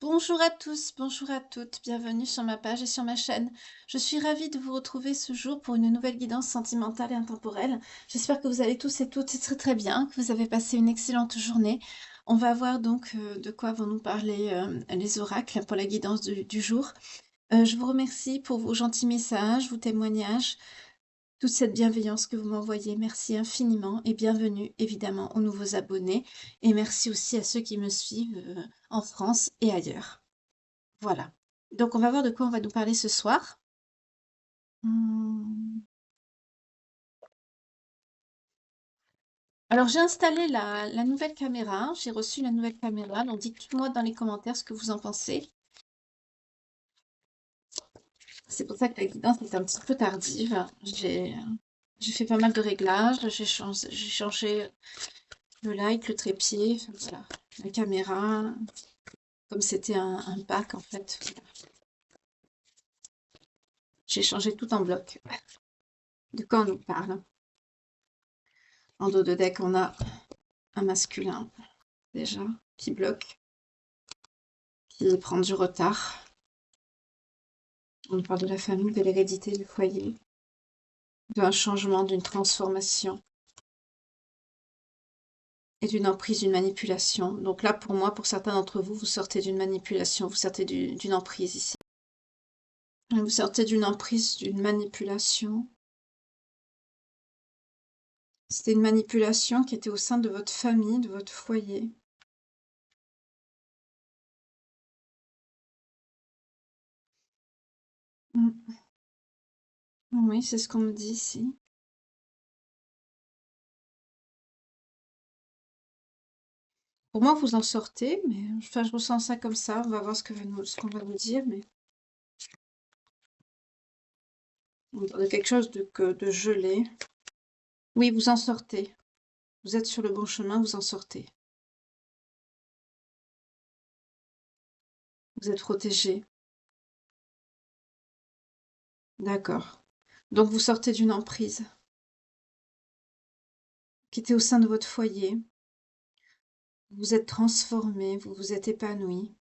Bonjour à tous, bonjour à toutes, bienvenue sur ma page et sur ma chaîne. Je suis ravie de vous retrouver ce jour pour une nouvelle guidance sentimentale et intemporelle. J'espère que vous allez tous et toutes très très bien, que vous avez passé une excellente journée. On va voir donc de quoi vont nous parler les oracles pour la guidance du jour. Je vous remercie pour vos gentils messages, vos témoignages, toute cette bienveillance que vous m'envoyez. Merci infiniment et bienvenue évidemment aux nouveaux abonnés. Et merci aussi à ceux qui me suivent en France et ailleurs. Voilà. Donc on va voir de quoi on va nous parler ce soir. Hum. Alors j'ai installé la nouvelle caméra, j'ai reçu la nouvelle caméra, donc dites-moi dans les commentaires ce que vous en pensez. C'est pour ça que la guidance est un petit peu tardive. J'ai fait pas mal de réglages, j'ai changé le light, le trépied, enfin, voilà, la caméra, comme c'était un pack en fait. Voilà. J'ai changé tout en bloc. De quoi on nous parle? En dos de deck, on a un masculin déjà qui bloque, qui prend du retard. On parle de la famille, de l'hérédité du foyer, d'un changement, d'une transformation et d'une emprise, d'une manipulation. Donc là, pour moi, pour certains d'entre vous, vous sortez d'une manipulation, vous sortez d'une emprise ici. Vous sortez d'une emprise, d'une manipulation. C'était une manipulation qui était au sein de votre famille, de votre foyer. Oui, c'est ce qu'on me dit ici. Pour moi, vous en sortez, mais enfin, je ressens ça comme ça. On va voir ce qu'on va nous dire, mais on parle de quelque chose de gelé. Oui, vous en sortez. Vous êtes sur le bon chemin, vous en sortez. Vous êtes protégé. D'accord. Donc vous sortez d'une emprise qui était au sein de votre foyer. Vous êtes transformé, vous vous êtes épanoui.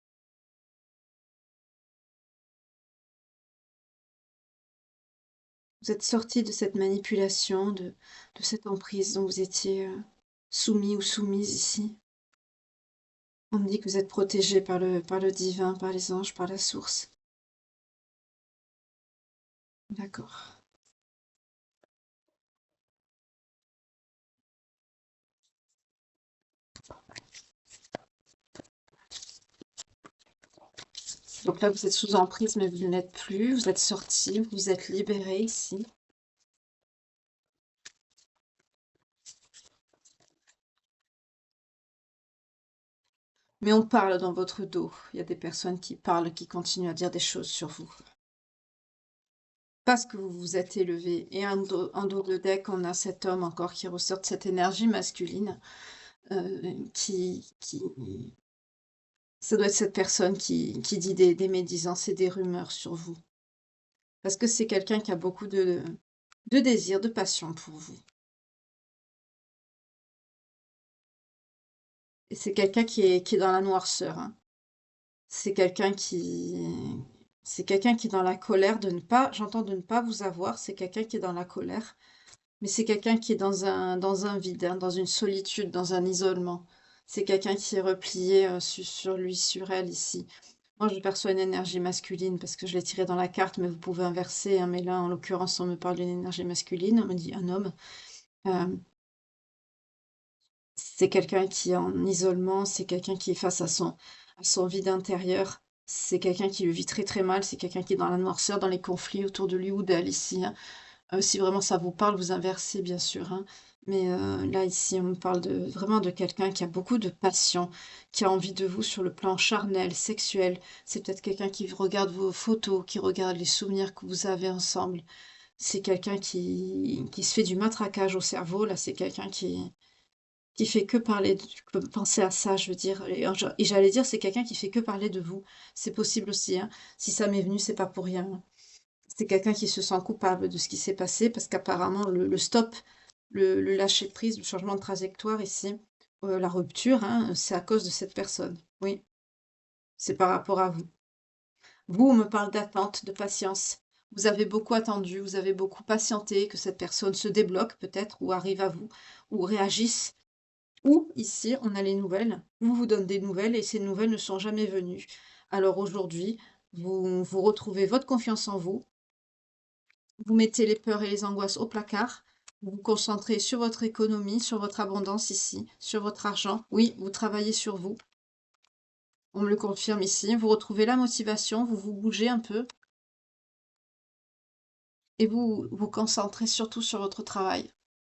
Vous êtes sorti de cette manipulation, de cette emprise dont vous étiez soumis ou soumise ici. On me dit que vous êtes protégé par le divin, par les anges, par la source. D'accord. Donc là, vous êtes sous emprise, mais vous ne l'êtes plus. Vous êtes sorti, vous êtes libéré ici. Mais on parle dans votre dos. Il y a des personnes qui parlent, qui continuent à dire des choses sur vous. Parce que vous vous êtes élevé. Et en dos de deck, on a cet homme encore qui ressort de cette énergie masculine. Ça doit être cette personne qui dit des médisances et des rumeurs sur vous. Parce que c'est quelqu'un qui a beaucoup de désir, de passion pour vous. Et c'est quelqu'un qui est dans la noirceur. Hein. C'est quelqu'un c'est quelqu'un qui est dans la colère de ne pas, j'entends de ne pas vous avoir, c'est quelqu'un qui est dans la colère, mais c'est quelqu'un qui est dans un vide, hein, dans une solitude, dans un isolement. C'est quelqu'un qui est replié sur lui, sur elle ici. Moi, je perçois une énergie masculine parce que je l'ai tirée dans la carte, mais vous pouvez inverser. Hein, mais là, en l'occurrence, on me parle d'une énergie masculine, on me dit un homme. Euh, c'est quelqu'un qui est en isolement, c'est quelqu'un qui est face à son vide intérieur. C'est quelqu'un qui le vit très très mal, c'est quelqu'un qui est dans la noirceur, dans les conflits autour de lui ou d'elle ici. Hein. Si vraiment ça vous parle, vous inversez bien sûr. Hein. Mais là ici, on me parle vraiment de quelqu'un qui a beaucoup de passion, qui a envie de vous sur le plan charnel, sexuel. C'est peut-être quelqu'un qui regarde vos photos, qui regarde les souvenirs que vous avez ensemble. C'est quelqu'un qui se fait du matraquage au cerveau. Là, c'est quelqu'un qui fait que parler, que penser à ça, je veux dire. Et j'allais dire, c'est quelqu'un qui fait que parler de vous. C'est possible aussi. Hein. Si ça m'est venu, c'est pas pour rien. Hein. C'est quelqu'un qui se sent coupable de ce qui s'est passé parce qu'apparemment le stop, le lâcher prise, le changement de trajectoire ici, la rupture, hein, c'est à cause de cette personne. Oui, C'est par rapport à vous. Vous, on me parle d'attente, de patience. Vous avez beaucoup attendu, vous avez beaucoup patienté que cette personne se débloque peut-être ou arrive à vous ou réagisse. Ou ici, on a les nouvelles. On vous donne des nouvelles et ces nouvelles ne sont jamais venues. Alors aujourd'hui, vous retrouvez votre confiance en vous, vous mettez les peurs et les angoisses au placard, vous vous concentrez sur votre économie, sur votre abondance ici, sur votre argent. Oui, vous travaillez sur vous. On me le confirme ici. Vous retrouvez la motivation, vous vous bougez un peu et vous vous concentrez surtout sur votre travail,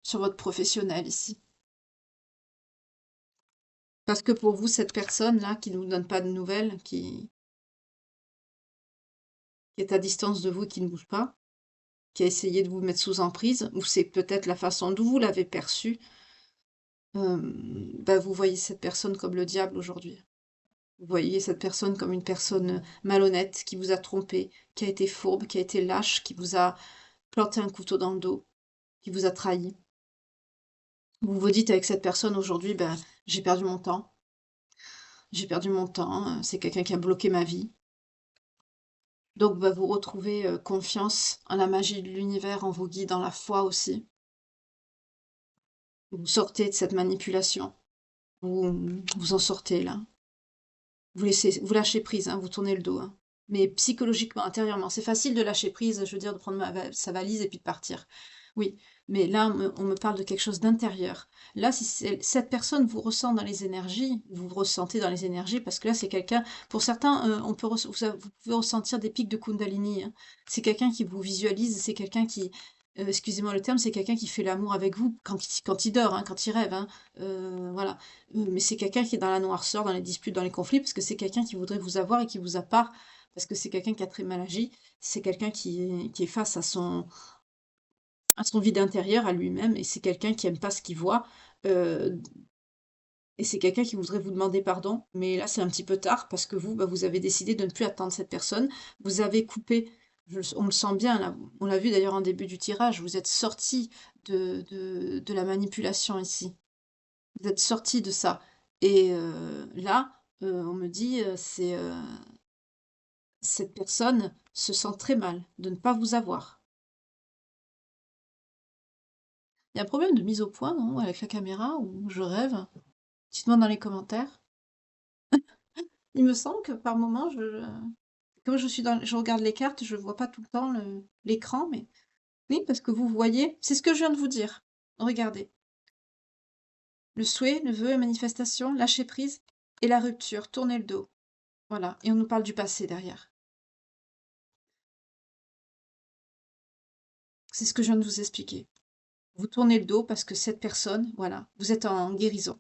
sur votre professionnel ici. Parce que pour vous, cette personne-là qui ne vous donne pas de nouvelles, qui est à distance de vous et qui ne bouge pas, qui a essayé de vous mettre sous emprise, ou c'est peut-être la façon dont vous l'avez perçue, bah, vous voyez cette personne comme le diable aujourd'hui. Vous voyez cette personne comme une personne malhonnête, qui vous a trompé, qui a été fourbe, qui a été lâche, qui vous a planté un couteau dans le dos, qui vous a trahi. Vous vous dites avec cette personne aujourd'hui, ben, j'ai perdu mon temps, c'est quelqu'un qui a bloqué ma vie. Donc bah, vous retrouvez confiance en la magie de l'univers, en vos guides, en la foi aussi. Vous sortez de cette manipulation. Vous en sortez là. Vous lâchez prise, hein, vous tournez le dos, hein. Mais psychologiquement, intérieurement, c'est facile de lâcher prise, je veux dire, de prendre sa valise et puis de partir. Oui, mais là, on me parle de quelque chose d'intérieur. Là, si cette personne vous ressent dans les énergies, vous vous ressentez dans les énergies, parce que là, c'est quelqu'un, pour certains, vous pouvez ressentir des pics de Kundalini, hein. C'est quelqu'un qui vous visualise, c'est quelqu'un qui, excusez-moi le terme, c'est quelqu'un qui fait l'amour avec vous quand il dort, hein, quand il rêve, hein. Voilà. Mais c'est quelqu'un qui est dans la noirceur, dans les disputes, dans les conflits, parce que c'est quelqu'un qui voudrait vous avoir et qui vous a pas, parce que c'est quelqu'un qui a très mal agi, c'est quelqu'un qui est face à son vide intérieur, à lui-même, et c'est quelqu'un qui aime pas ce qu'il voit, euh, et c'est quelqu'un qui voudrait vous demander pardon, mais là c'est un petit peu tard, parce que vous, bah, vous avez décidé de ne plus attendre cette personne, vous avez coupé, on le sent bien, là, on l'a vu d'ailleurs en début du tirage, vous êtes sorti de la manipulation ici. Vous êtes sorti de ça. Et là, on me dit, cette personne se sent très mal de ne pas vous avoir. Il y a un problème de mise au point, non, avec la caméra, ou je rêve? Dites-moi dans les commentaires. Il me semble que par moment, comme je regarde les cartes, je vois pas tout le temps l'écran, mais oui, parce que vous voyez, c'est ce que je viens de vous dire. Regardez. Le souhait, le vœu, la manifestation, lâcher prise et la rupture, tourner le dos. Voilà. Et on nous parle du passé derrière. C'est ce que je viens de vous expliquer. Vous tournez le dos parce que cette personne, voilà, vous êtes en guérison.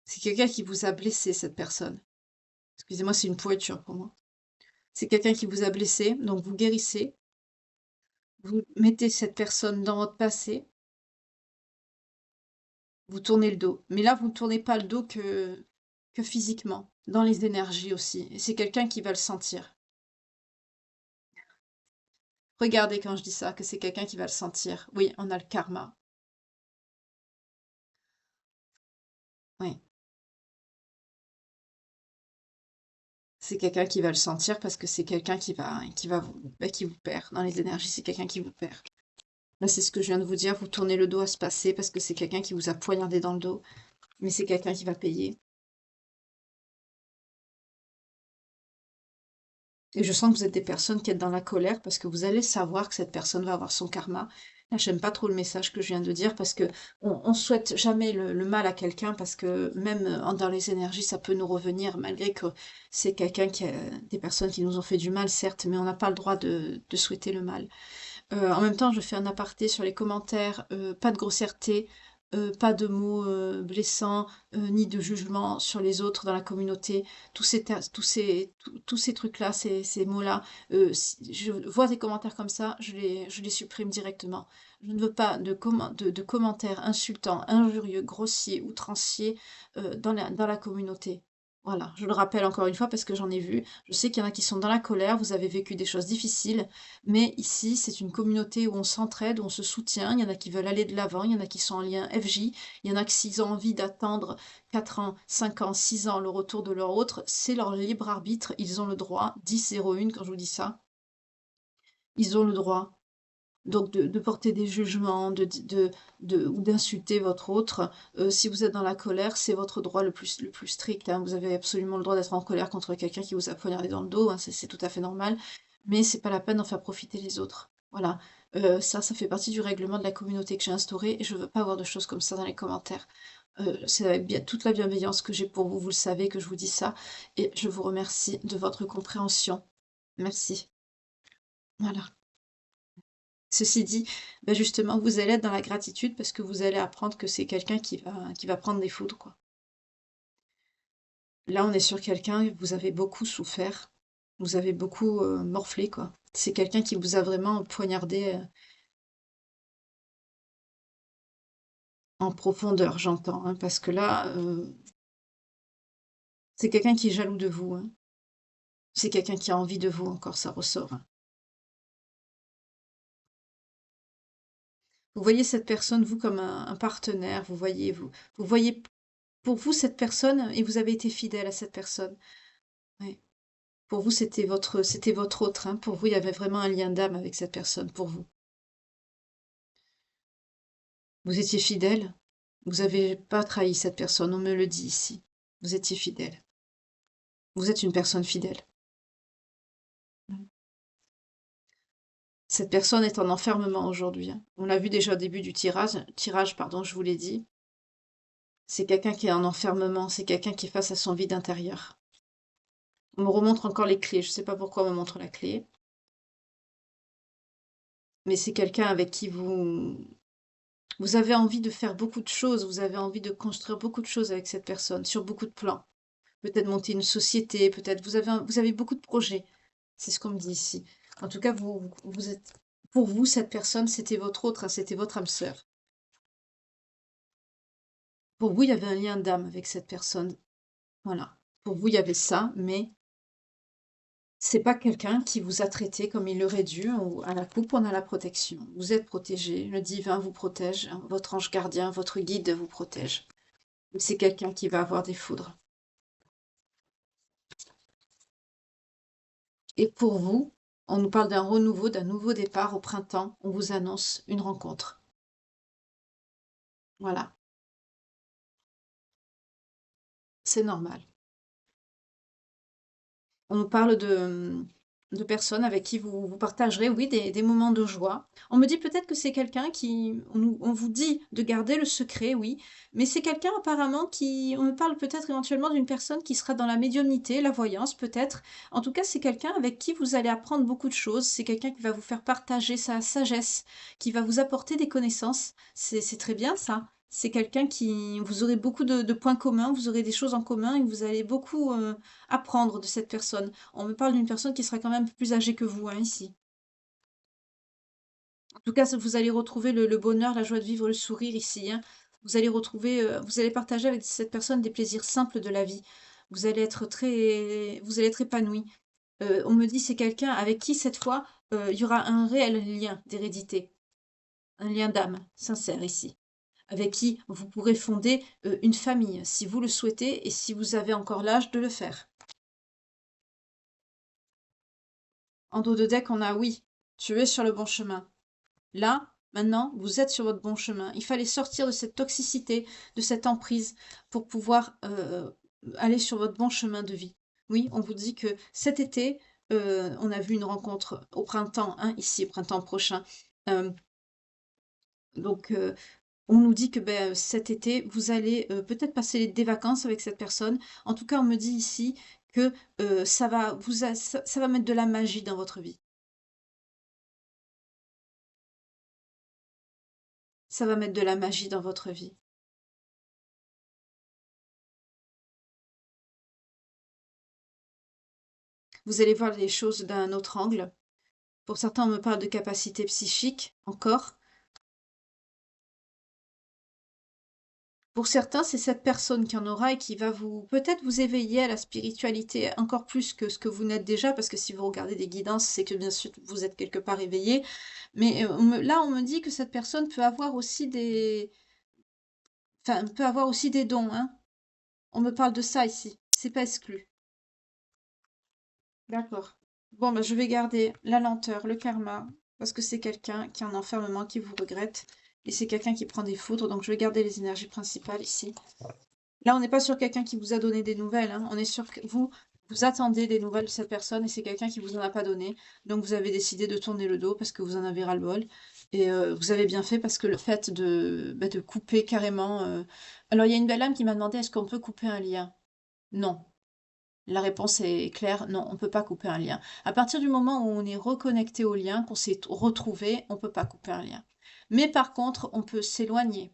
C'est quelqu'un qui vous a blessé, cette personne. Excusez-moi, c'est une pointure pour moi. C'est quelqu'un qui vous a blessé, donc vous guérissez. Vous mettez cette personne dans votre passé, vous tournez le dos. Mais là, vous ne tournez pas le dos que physiquement, dans les énergies aussi. Et c'est quelqu'un qui va le sentir. Regardez quand je dis ça, que c'est quelqu'un qui va le sentir. Oui, on a le karma. Oui. C'est quelqu'un qui va le sentir parce que c'est quelqu'un qui vous perd. Dans les énergies, c'est quelqu'un qui vous perd. Là, c'est ce que je viens de vous dire. Vous tournez le dos à ce passé parce que c'est quelqu'un qui vous a poignardé dans le dos. Mais c'est quelqu'un qui va payer. Et je sens que vous êtes des personnes qui êtes dans la colère parce que vous allez savoir que cette personne va avoir son karma. Là, j'aime pas trop le message que je viens de dire parce que on souhaite jamais le mal à quelqu'un parce que même dans les énergies, ça peut nous revenir malgré que c'est quelqu'un qui a des personnes qui nous ont fait du mal, certes, mais on n'a pas le droit de souhaiter le mal. En même temps, je fais un aparté sur les commentaires, pas de grossièreté, pas de mots, blessants, ni de jugement sur les autres dans la communauté. Tous ces trucs-là, ces mots-là, si je vois des commentaires comme ça, je les supprime directement. Je ne veux pas de commentaires insultants, injurieux, grossiers, outranciers, dans la communauté. Voilà, je le rappelle encore une fois parce que j'en ai vu. Je sais qu'il y en a qui sont dans la colère, vous avez vécu des choses difficiles, mais ici, c'est une communauté où on s'entraide, où on se soutient. Il y en a qui veulent aller de l'avant, il y en a qui sont en lien FJ, il y en a qui, s'ils ont envie d'attendre 4 ans, 5 ans, 6 ans le retour de leur autre, c'est leur libre arbitre, ils ont le droit, 10-01 quand je vous dis ça, ils ont le droit. Donc de porter des jugements, ou d'insulter votre autre, si vous êtes dans la colère, c'est votre droit le plus strict, hein. Vous avez absolument le droit d'être en colère contre quelqu'un qui vous a poignardé dans le dos, hein, c'est tout à fait normal, mais c'est pas la peine d'en faire profiter les autres. Voilà, ça fait partie du règlement de la communauté que j'ai instauré et je veux pas avoir de choses comme ça dans les commentaires. C'est avec bien toute la bienveillance que j'ai pour vous, vous le savez que je vous dis ça et je vous remercie de votre compréhension. Merci. Voilà. Ceci dit, bah, justement, vous allez être dans la gratitude parce que vous allez apprendre que c'est quelqu'un qui va prendre des foudres, quoi. Là, on est sur quelqu'un, vous avez beaucoup souffert, vous avez beaucoup, morflé, quoi. C'est quelqu'un qui vous a vraiment poignardé, en profondeur, j'entends, hein, parce que là, c'est quelqu'un qui est jaloux de vous, hein. C'est quelqu'un qui a envie de vous encore, ça ressort, hein. Vous voyez cette personne, vous, comme un partenaire, vous voyez pour vous cette personne et vous avez été fidèle à cette personne. Ouais. Pour vous, c'était votre autre, hein. Pour vous, il y avait vraiment un lien d'âme avec cette personne, pour vous. Vous étiez fidèle. Vous avez pas trahi cette personne, on me le dit ici. Vous étiez fidèle. Vous êtes une personne fidèle. Mm. Cette personne est en enfermement aujourd'hui, hein. On l'a vu déjà au début du tirage, pardon, je vous l'ai dit. C'est quelqu'un qui est en enfermement, c'est quelqu'un qui est face à son vide intérieur. On me remontre encore les clés, je sais pas pourquoi on me montre la clé, mais c'est quelqu'un avec qui vous avez envie de faire beaucoup de choses, vous avez envie de construire beaucoup de choses avec cette personne, sur beaucoup de plans. Peut-être monter une société, peut-être vous avez beaucoup de projets. C'est ce qu'on me dit ici. En tout cas, vous êtes, pour vous, cette personne, c'était votre autre, hein, c'était votre âme sœur. Pour vous, il y avait un lien d'âme avec cette personne. Voilà. Pour vous, il y avait ça, mais c'est pas quelqu'un qui vous a traité comme il aurait dû, ou à la coupe, on a la protection. Vous êtes protégé, le divin vous protège, hein, votre ange gardien, votre guide vous protège. C'est quelqu'un qui va avoir des foudres. Et pour vous, on nous parle d'un renouveau, d'un nouveau départ au printemps. On vous annonce une rencontre. Voilà, c'est normal. On nous parle de personnes avec qui vous partagerez, oui, des moments de joie. On me dit peut-être que c'est quelqu'un qui, on vous dit de garder le secret, oui, mais c'est quelqu'un apparemment qui, on me parle peut-être éventuellement d'une personne qui sera dans la médiumnité, la voyance peut-être. En tout cas, c'est quelqu'un avec qui vous allez apprendre beaucoup de choses. C'est quelqu'un qui va vous faire partager sa sagesse, qui va vous apporter des connaissances. C'est très bien ça. C'est quelqu'un qui, vous aurez beaucoup de points communs, vous aurez des choses en commun et vous allez beaucoup apprendre de cette personne. On me parle d'une personne qui sera quand même plus âgée que vous, hein, ici. En tout cas, vous allez retrouver le bonheur, la joie de vivre, le sourire ici, hein. Vous allez retrouver, vous allez partager avec cette personne des plaisirs simples de la vie. Vous allez être épanoui. On me dit c'est quelqu'un avec qui cette fois il y aura un réel lien d'hérédité, un lien d'âme sincère ici, avec qui vous pourrez fonder une famille si vous le souhaitez et si vous avez encore l'âge de le faire. En dos de deck, on a oui, tu es sur le bon chemin. Là, maintenant, vous êtes sur votre bon chemin. Il fallait sortir de cette toxicité, de cette emprise, pour pouvoir aller sur votre bon chemin de vie. Oui, on vous dit que cet été, on a vu une rencontre au printemps, hein, ici, au printemps prochain. Euh, donc, on nous dit que ben, cet été, vous allez peut-être passer des vacances avec cette personne. En tout cas, on me dit ici que ça va mettre de la magie dans votre vie. Ça va mettre de la magie dans votre vie. Vous allez voir les choses d'un autre angle. Pour certains, on me parle de capacité psychique, encore. Pour certains, c'est cette personne qui en aura et qui va vous peut-être vous éveiller à la spiritualité encore plus que ce que vous n'êtes déjà, parce que si vous regardez des guidances, c'est que bien sûr vous êtes quelque part éveillé. Mais là, on me dit que cette personne peut avoir aussi enfin, peut avoir aussi des dons, hein. On me parle de ça ici. C'est pas exclu. D'accord. Bon, bah, je vais garder la lenteur, le karma, parce que c'est quelqu'un qui est en enfermement, qui vous regrette, et c'est quelqu'un qui prend des foudres, donc je vais garder les énergies principales ici. Là, on n'est pas sur quelqu'un qui vous a donné des nouvelles, hein. On est sur que vous attendez des nouvelles de cette personne, et c'est quelqu'un qui vous en a pas donné, donc vous avez décidé de tourner le dos parce que vous en avez ras-le-bol, et vous avez bien fait parce que le fait de couper carrément... Alors, il y a une belle âme qui m'a demandé, est-ce qu'on peut couper un lien? Non. La réponse est claire, non, on ne peut pas couper un lien. À partir du moment où on est reconnecté au lien, qu'on s'est retrouvé, on ne peut pas couper un lien. Mais par contre, on peut s'éloigner.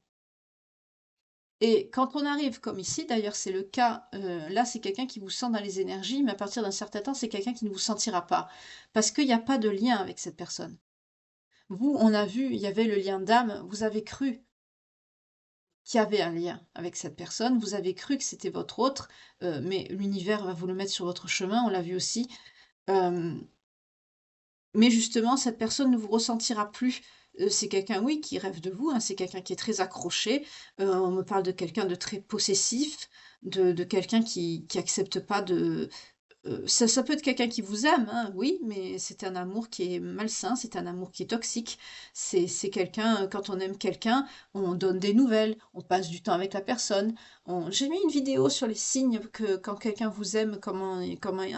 Et quand on arrive comme ici, d'ailleurs c'est le cas, là c'est quelqu'un qui vous sent dans les énergies, mais à partir d'un certain temps, c'est quelqu'un qui ne vous sentira pas. Parce qu'il n'y a pas de lien avec cette personne. Vous, on a vu, il y avait le lien d'âme, vous avez cru qu'il y avait un lien avec cette personne, vous avez cru que c'était votre autre, mais l'univers va vous le mettre sur votre chemin, on l'a vu aussi. Euh, mais justement, cette personne ne vous ressentira plus. C'est quelqu'un, oui, qui rêve de vous, hein, c'est quelqu'un qui est très accroché. On me parle de quelqu'un de très possessif, de quelqu'un qui accepte pas de, ça peut être quelqu'un qui vous aime, hein, oui, mais c'est un amour qui est malsain, c'est un amour qui est toxique. C'est quelqu'un, quand on aime quelqu'un, on donne des nouvelles, on passe du temps avec la personne. J'ai mis une vidéo sur les signes que quand quelqu'un vous aime, comment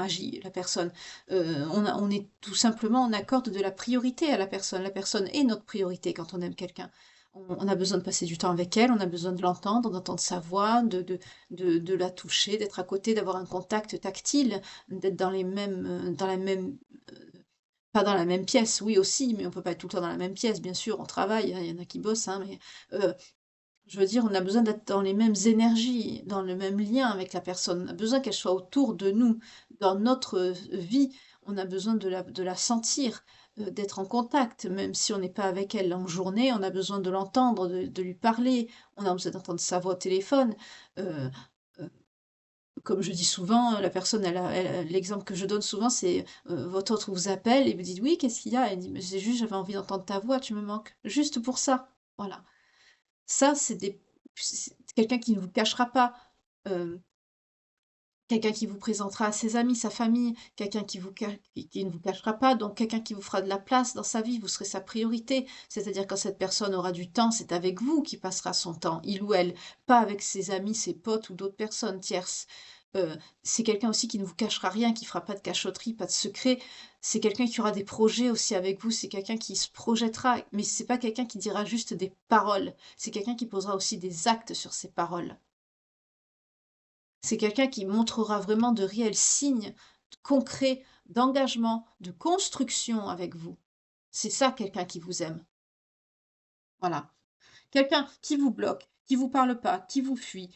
agit la personne. On est tout simplement, on accorde de la priorité à la personne. La personne est notre priorité quand on aime quelqu'un. On a besoin de passer du temps avec elle, on a besoin de l'entendre, d'entendre sa voix, de la toucher, d'être à côté, d'avoir un contact tactile, d'être dans la même, pas dans la même pièce, oui aussi, mais on peut pas être tout le temps dans la même pièce, bien sûr, on travaille, hein, il y en a qui bossent, hein, mais euh, je veux dire, on a besoin d'être dans les mêmes énergies, dans le même lien avec la personne, on a besoin qu'elle soit autour de nous, dans notre vie, on a besoin de la sentir, d'être en contact, même si on n'est pas avec elle en journée, on a besoin de l'entendre, de lui parler, on a besoin d'entendre sa voix au téléphone. euh, euh, Comme je dis souvent, la personne, l'exemple que je donne souvent, c'est votre autre vous appelle et vous dites oui, qu'est-ce qu'il y a? Elle dit, mais c'est juste, j'avais envie d'entendre ta voix, tu me manques. Juste pour ça. Voilà. Ça, c'est quelqu'un qui ne vous cachera pas. euh, Quelqu'un qui vous présentera à ses amis, sa famille, quelqu'un qui ne vous cachera pas, donc quelqu'un qui vous fera de la place dans sa vie, vous serez sa priorité. C'est-à-dire quand cette personne aura du temps, c'est avec vous qui passera son temps, il ou elle, pas avec ses amis, ses potes ou d'autres personnes tierces. C'est quelqu'un aussi qui ne vous cachera rien, qui fera pas de cachotterie, pas de secret. C'est quelqu'un qui aura des projets aussi avec vous, c'est quelqu'un qui se projettera, mais c'est pas quelqu'un qui dira juste des paroles, c'est quelqu'un qui posera aussi des actes sur ces paroles. C'est quelqu'un qui montrera vraiment de réels signes concrets d'engagement, de construction avec vous. C'est ça quelqu'un qui vous aime. Voilà. Quelqu'un qui vous bloque, qui vous parle pas, qui vous fuit,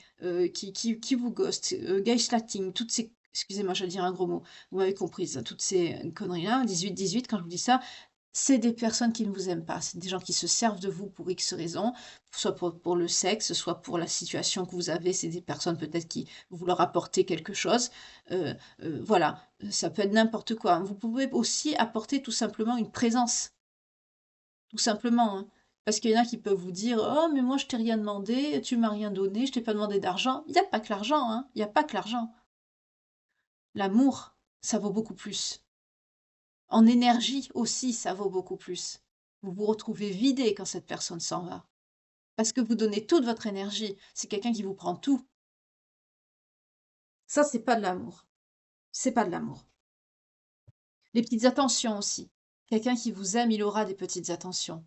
qui vous ghost, gaslighting, toutes ces... Excusez-moi, je vais dire un gros mot. Vous m'avez comprise, toutes ces conneries-là, 18-18, quand je vous dis ça, c'est des personnes qui ne vous aiment pas. C'est des gens qui se servent de vous pour X raisons, soit pour le sexe, soit pour la situation que vous avez. C'est des personnes peut-être qui vous leur apportez quelque chose. Voilà, ça peut être n'importe quoi. Vous pouvez aussi apporter tout simplement une présence, tout simplement, hein. Parce qu'il y en a qui peuvent vous dire: «Oh, mais moi je t'ai rien demandé, tu m'as rien donné, je t'ai pas demandé d'argent». Il n'y a pas que l'argent, hein. Il n'y a pas que l'argent. L'amour, ça vaut beaucoup plus. En énergie aussi, ça vaut beaucoup plus. Vous vous retrouvez vidé quand cette personne s'en va. Parce que vous donnez toute votre énergie. C'est quelqu'un qui vous prend tout. Ça, c'est pas de l'amour. C'est pas de l'amour. Les petites attentions aussi. Quelqu'un qui vous aime, il aura des petites attentions.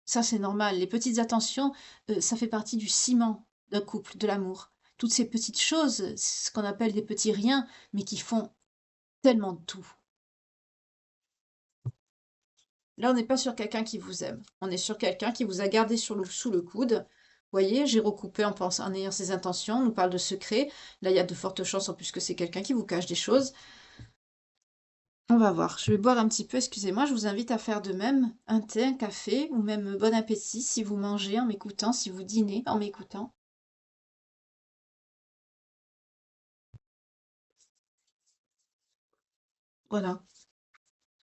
Ça, c'est normal. Les petites attentions, ça fait partie du ciment d'un couple, de l'amour. Toutes ces petites choses, c'est ce qu'on appelle des petits riens, mais qui font tellement de tout. Là, on n'est pas sur quelqu'un qui vous aime. On est sur quelqu'un qui vous a gardé sous le coude. Vous voyez, j'ai recoupé en ayant ses intentions. On nous parle de secret. Là, il y a de fortes chances en plus que c'est quelqu'un qui vous cache des choses. On va voir. Je vais boire un petit peu, excusez-moi, je vous invite à faire de même. Un thé, un café, ou même bon appétit si vous mangez en m'écoutant, si vous dînez en m'écoutant. Voilà.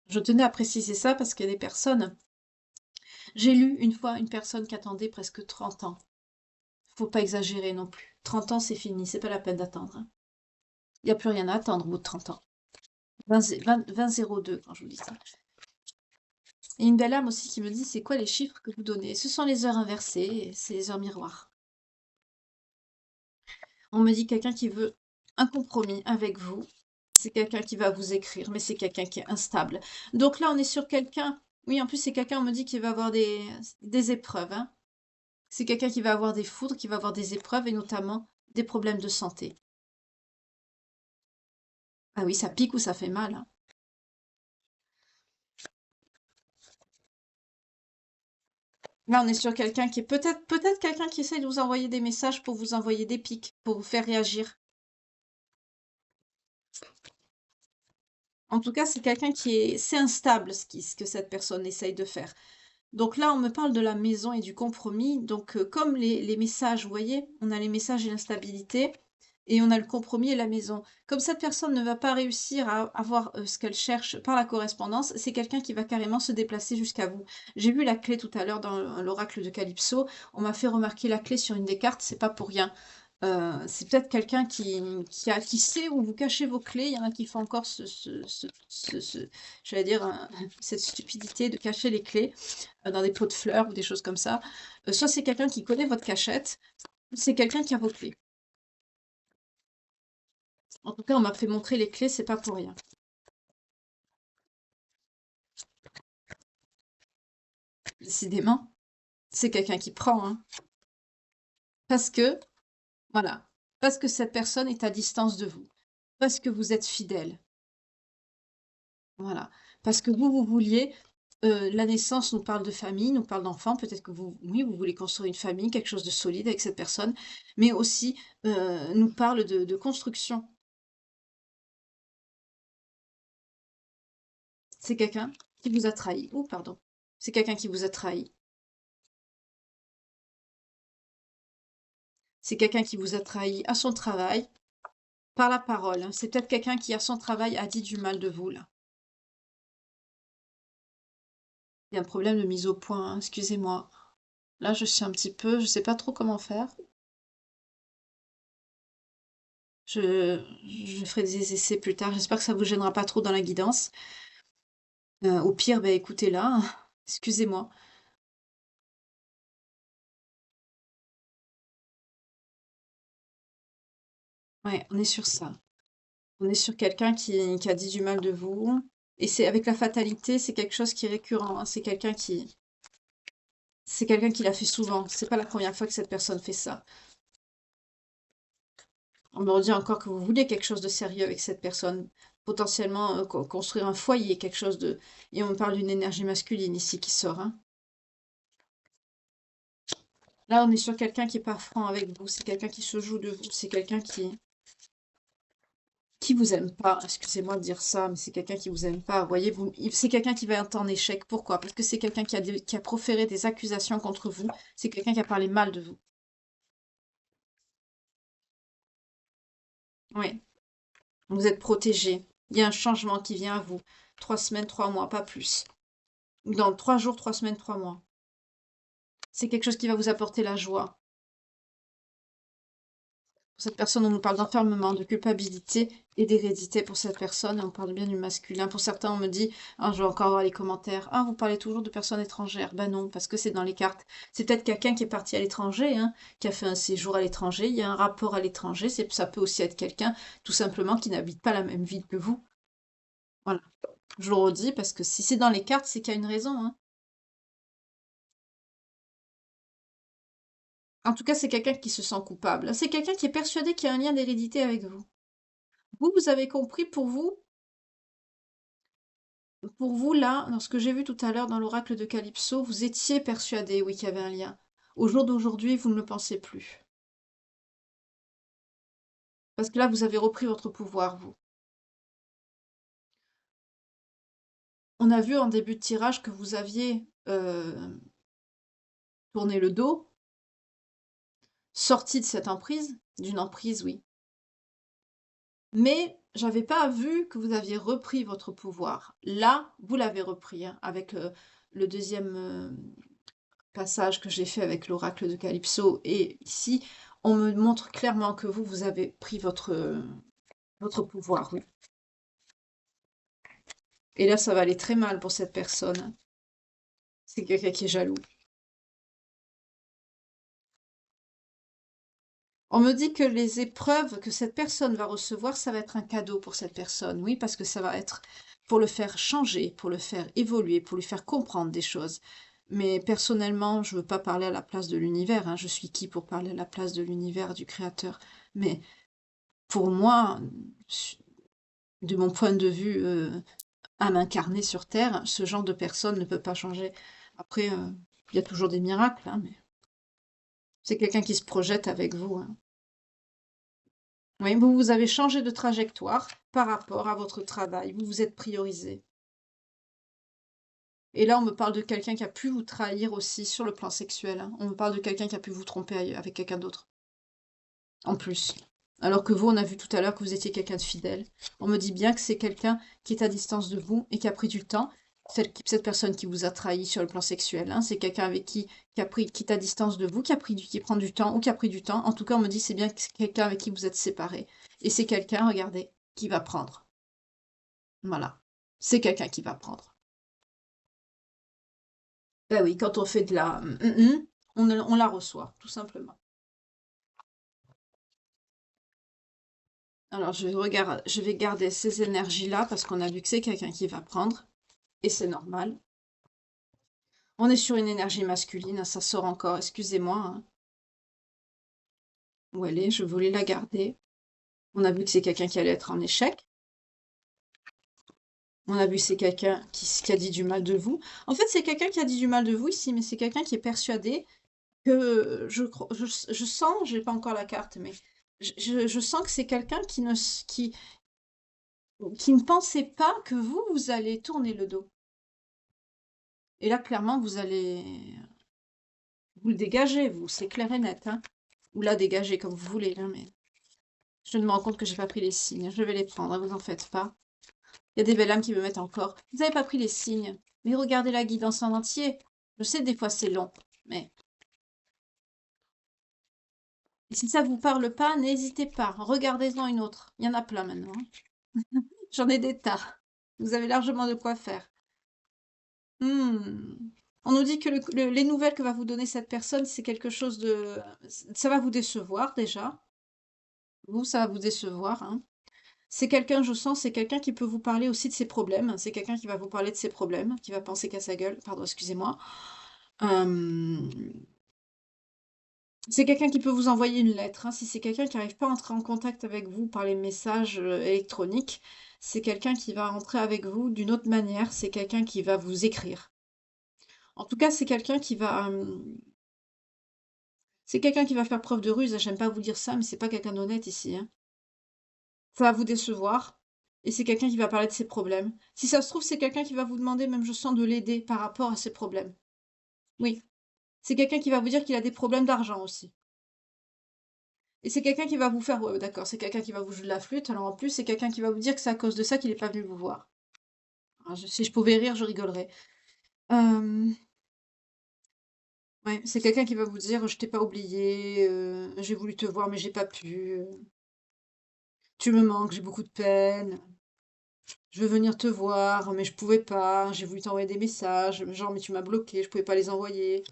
Je tenais à préciser ça parce qu'il y a des personnes. J'ai lu une fois une personne qui attendait presque 30 ans. Faut pas exagérer non plus. 30 ans, c'est fini, c'est pas la peine d'attendre, hein. Il n'y a plus rien à attendre au bout de 30 ans. 20 02 quand je vous dis ça. Et une belle âme aussi qui me dit, c'est quoi les chiffres que vous donnez? Ce sont les heures inversées, c'est les heures miroirs. On me dit quelqu'un qui veut un compromis avec vous, c'est quelqu'un qui va vous écrire, mais c'est quelqu'un qui est instable. Donc là, on est sur quelqu'un, oui, en plus c'est quelqu'un, on me dit qu'il va avoir des épreuves, hein. C'est quelqu'un qui va avoir des foudres, qui va avoir des épreuves et notamment des problèmes de santé. Ah oui, ça pique ou ça fait mal, hein. Là, on est sur quelqu'un qui est peut-être quelqu'un qui essaye de vous envoyer des messages pour vous envoyer des pics, pour vous faire réagir. En tout cas, c'est quelqu'un c'est instable ce que cette personne essaye de faire. Donc là, on me parle de la maison et du compromis. Donc, comme les messages, vous voyez, on a les messages et l'instabilité, et on a le compromis et la maison. Comme cette personne ne va pas réussir à avoir ce qu'elle cherche par la correspondance, c'est quelqu'un qui va carrément se déplacer jusqu'à vous. J'ai vu la clé tout à l'heure dans l'oracle de Calypso. On m'a fait remarquer la clé sur une des cartes, c'est pas pour rien. C'est peut-être quelqu'un qui sait où vous cachez vos clés. Il y en a qui font encore j'allais dire, cette stupidité de cacher les clés dans des pots de fleurs ou des choses comme ça. Soit c'est quelqu'un qui connaît votre cachette, ou c'est quelqu'un qui a vos clés. En tout cas, on m'a fait montrer les clés, c'est pas pour rien. Décidément, c'est quelqu'un qui prend, hein. Parce que, voilà, parce que cette personne est à distance de vous, parce que vous êtes fidèle, voilà, parce que vous vouliez, la naissance nous parle de famille, nous parle d'enfants, peut-être que vous, oui, vous voulez construire une famille, quelque chose de solide avec cette personne, mais aussi nous parle de construction. C'est quelqu'un qui vous a trahi. Oh, pardon. C'est quelqu'un qui vous a trahi. C'est quelqu'un qui vous a trahi à son travail, par la parole, hein. C'est peut-être quelqu'un qui, à son travail, a dit du mal de vous, là. Il y a un problème de mise au point, hein, excusez-moi. Là, je suis un petit peu, je sais pas trop comment faire. Je ferai des essais plus tard. J'espère que ça vous gênera pas trop dans la guidance. Au pire, ben écoutez là, hein. Excusez-moi. Ouais, on est sur ça. On est sur quelqu'un qui a dit du mal de vous. Et c'est avec la fatalité, c'est quelque chose qui est récurrent, hein. C'est quelqu'un qui l'a fait souvent. C'est pas la première fois que cette personne fait ça. On me redit encore que vous voulez quelque chose de sérieux avec cette personne. Potentiellement construire un foyer, quelque chose de... Et on me parle d'une énergie masculine ici qui sort, hein. Là, on est sur quelqu'un qui est pas franc avec vous. C'est quelqu'un qui se joue de vous. C'est quelqu'un qui vous aime pas. Excusez-moi de dire ça, mais c'est quelqu'un qui vous aime pas. Vous voyez, c'est quelqu'un qui va être en échec. Pourquoi? Parce que c'est quelqu'un qui a proféré des accusations contre vous. C'est quelqu'un qui a parlé mal de vous. Oui. Vous êtes protégé. Il y a un changement qui vient à vous. 3 semaines, 3 mois, pas plus. Ou dans 3 jours, 3 semaines, 3 mois. C'est quelque chose qui va vous apporter la joie. Pour cette personne, on nous parle d'enfermement, de culpabilité et d'hérédité pour cette personne. Et on parle bien du masculin. Pour certains, on me dit, ah, je vais encore voir les commentaires. Ah, vous parlez toujours de personnes étrangères. Ben non, parce que c'est dans les cartes. C'est peut-être quelqu'un qui est parti à l'étranger, hein, qui a fait un séjour à l'étranger. Il y a un rapport à l'étranger. Ça peut aussi être quelqu'un, tout simplement, qui n'habite pas la même ville que vous. Voilà. Je le redis parce que si c'est dans les cartes, c'est qu'il y a une raison, hein. En tout cas, c'est quelqu'un qui se sent coupable. C'est quelqu'un qui est persuadé qu'il y a un lien d'hérédité avec vous. Vous avez compris, pour vous là, dans ce que j'ai vu tout à l'heure dans l'oracle de Calypso, vous étiez persuadé, oui, qu'il y avait un lien. Au jour d'aujourd'hui, vous ne le pensez plus. Parce que là, vous avez repris votre pouvoir, vous. On a vu en début de tirage que vous aviez, tourné le dos, sorti de cette emprise, d'une emprise, oui. Mais j'avais pas vu que vous aviez repris votre pouvoir. Là, vous l'avez repris, hein, avec, le 2e, passage que j'ai fait avec l'oracle de Calypso et ici, on me montre clairement que vous avez pris votre pouvoir, oui. Et là, ça va aller très mal pour cette personne. C'est quelqu'un qui est jaloux. On me dit que les épreuves que cette personne va recevoir, ça va être un cadeau pour cette personne. Oui, parce que ça va être pour le faire changer, pour le faire évoluer, pour lui faire comprendre des choses. Mais personnellement, je veux pas parler à la place de l'univers, hein. Je suis qui pour parler à la place de l'univers, du créateur? Mais pour moi, de mon point de vue, âme incarnée sur Terre, ce genre de personne ne peut pas changer. Après, il y a toujours des miracles, hein, mais c'est quelqu'un qui se projette avec vous, hein. Oui, vous avez changé de trajectoire par rapport à votre travail. Vous vous êtes priorisé. Et là, on me parle de quelqu'un qui a pu vous trahir aussi sur le plan sexuel, hein. On me parle de quelqu'un qui a pu vous tromper avec quelqu'un d'autre, en plus. Alors que vous, on a vu tout à l'heure que vous étiez quelqu'un de fidèle. On me dit bien que c'est quelqu'un qui est à distance de vous et qui a pris du temps. Cette personne qui vous a trahi sur le plan sexuel, hein, c'est quelqu'un avec qui est à distance de vous, qui prend du temps ou qui a pris du temps. En tout cas, on me dit c'est bien que c'est quelqu'un avec qui vous êtes séparés. Et c'est quelqu'un, regardez, qui va prendre. Voilà. C'est quelqu'un qui va prendre. Ben oui, quand on fait de la on la reçoit, tout simplement. Alors je vais garder ces énergies-là parce qu'on a vu que c'est quelqu'un qui va prendre, et c'est normal. On est sur une énergie masculine, hein, ça sort encore, excusez-moi, hein. Où elle est, je voulais la garder. On a vu que c'est quelqu'un qui allait être en échec. On a vu que c'est quelqu'un qui a dit du mal de vous. En fait, c'est quelqu'un qui a dit du mal de vous ici, mais c'est quelqu'un qui est persuadé que je sens, j'ai pas encore la carte, mais je sens que c'est quelqu'un qui ne pensait pas que vous allez tourner le dos. Et là, clairement, vous le dégagez, vous, c'est clair et net, hein. Ou la dégager comme vous voulez, hein, mais je me rends compte que j'ai pas pris les signes. Je vais les prendre, hein, vous en faites pas. Il y a des belles âmes qui me mettent encore. Vous n'avez pas pris les signes. Mais regardez la guidance en entier. Je sais, des fois, c'est long, mais et si ça vous parle pas, n'hésitez pas. Regardez-en une autre. Il y en a plein maintenant, hein. J'en ai des tas. Vous avez largement de quoi faire. Hmm. On nous dit que les nouvelles que va vous donner cette personne, c'est quelque chose de... Ça va vous décevoir déjà. Vous, ça va vous décevoir, hein. C'est quelqu'un, je sens, c'est quelqu'un qui peut vous parler aussi de ses problèmes. C'est quelqu'un qui va vous parler de ses problèmes, qui va penser qu'à sa gueule. Pardon, excusez-moi. Euh, C'est quelqu'un qui peut vous envoyer une lettre, hein. Si c'est quelqu'un qui n'arrive pas à entrer en contact avec vous par les messages électroniques, c'est quelqu'un qui va rentrer avec vous d'une autre manière. C'est quelqu'un qui va vous écrire. En tout cas, c'est quelqu'un qui va faire preuve de ruse. J'aime pas vous dire ça, mais c'est pas quelqu'un d'honnête ici, hein. Ça va vous décevoir. Et c'est quelqu'un qui va parler de ses problèmes. Si ça se trouve, c'est quelqu'un qui va vous demander, même je sens, de l'aider par rapport à ses problèmes. Oui. C'est quelqu'un qui va vous dire qu'il a des problèmes d'argent aussi. Et c'est quelqu'un qui va vous faire... Ouais, d'accord, c'est quelqu'un qui va vous jouer de la flûte. Alors en plus, c'est quelqu'un qui va vous dire que c'est à cause de ça qu'il n'est pas venu vous voir. Alors, si je pouvais rire, je rigolerais. Euh, Ouais, c'est quelqu'un qui va vous dire, je t'ai pas oublié, j'ai voulu te voir mais j'ai pas pu, tu me manques, j'ai beaucoup de peine, je veux venir te voir mais je pouvais pas, j'ai voulu t'envoyer des messages, genre mais tu m'as bloqué, je pouvais pas les envoyer.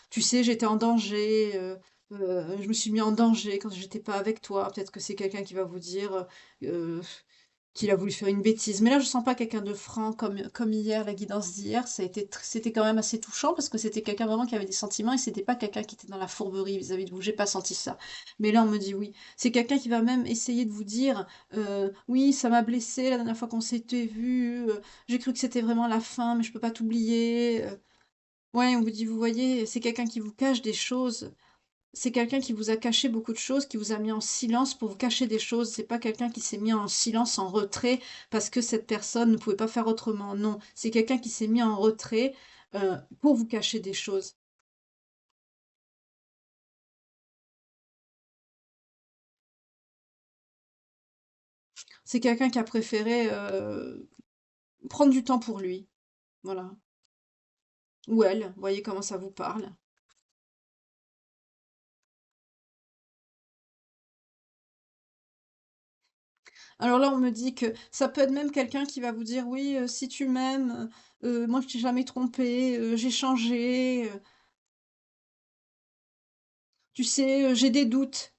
Tu sais, j'étais en danger, je me suis mis en danger quand j'étais pas avec toi. Peut-être que c'est quelqu'un qui va vous dire qu'il a voulu faire une bêtise. Mais là, je sens pas quelqu'un de franc comme hier, la guidance d'hier. C'était quand même assez touchant parce que c'était quelqu'un vraiment qui avait des sentiments et c'était pas quelqu'un qui était dans la fourberie vis-à-vis de vous. J'ai pas senti ça. Mais là, on me dit oui. C'est quelqu'un qui va même essayer de vous dire oui, ça m'a blessé la dernière fois qu'on s'était vu. J'ai cru que c'était vraiment la fin, mais je peux pas t'oublier. Ouais, on vous dit, vous voyez, c'est quelqu'un qui vous cache des choses. c'est quelqu'un qui vous a caché beaucoup de choses, qui vous a mis en silence pour vous cacher des choses. C'est pas quelqu'un qui s'est mis en silence, en retrait, parce que cette personne ne pouvait pas faire autrement. Non, c'est quelqu'un qui s'est mis en retrait, pour vous cacher des choses. C'est quelqu'un qui a préféré, prendre du temps pour lui. Voilà. Ou elle, voyez comment ça vous parle. Alors là, on me dit que ça peut être même quelqu'un qui va vous dire: «Oui, si tu m'aimes, moi je t'ai jamais trompé, j'ai changé, tu sais, j'ai des doutes».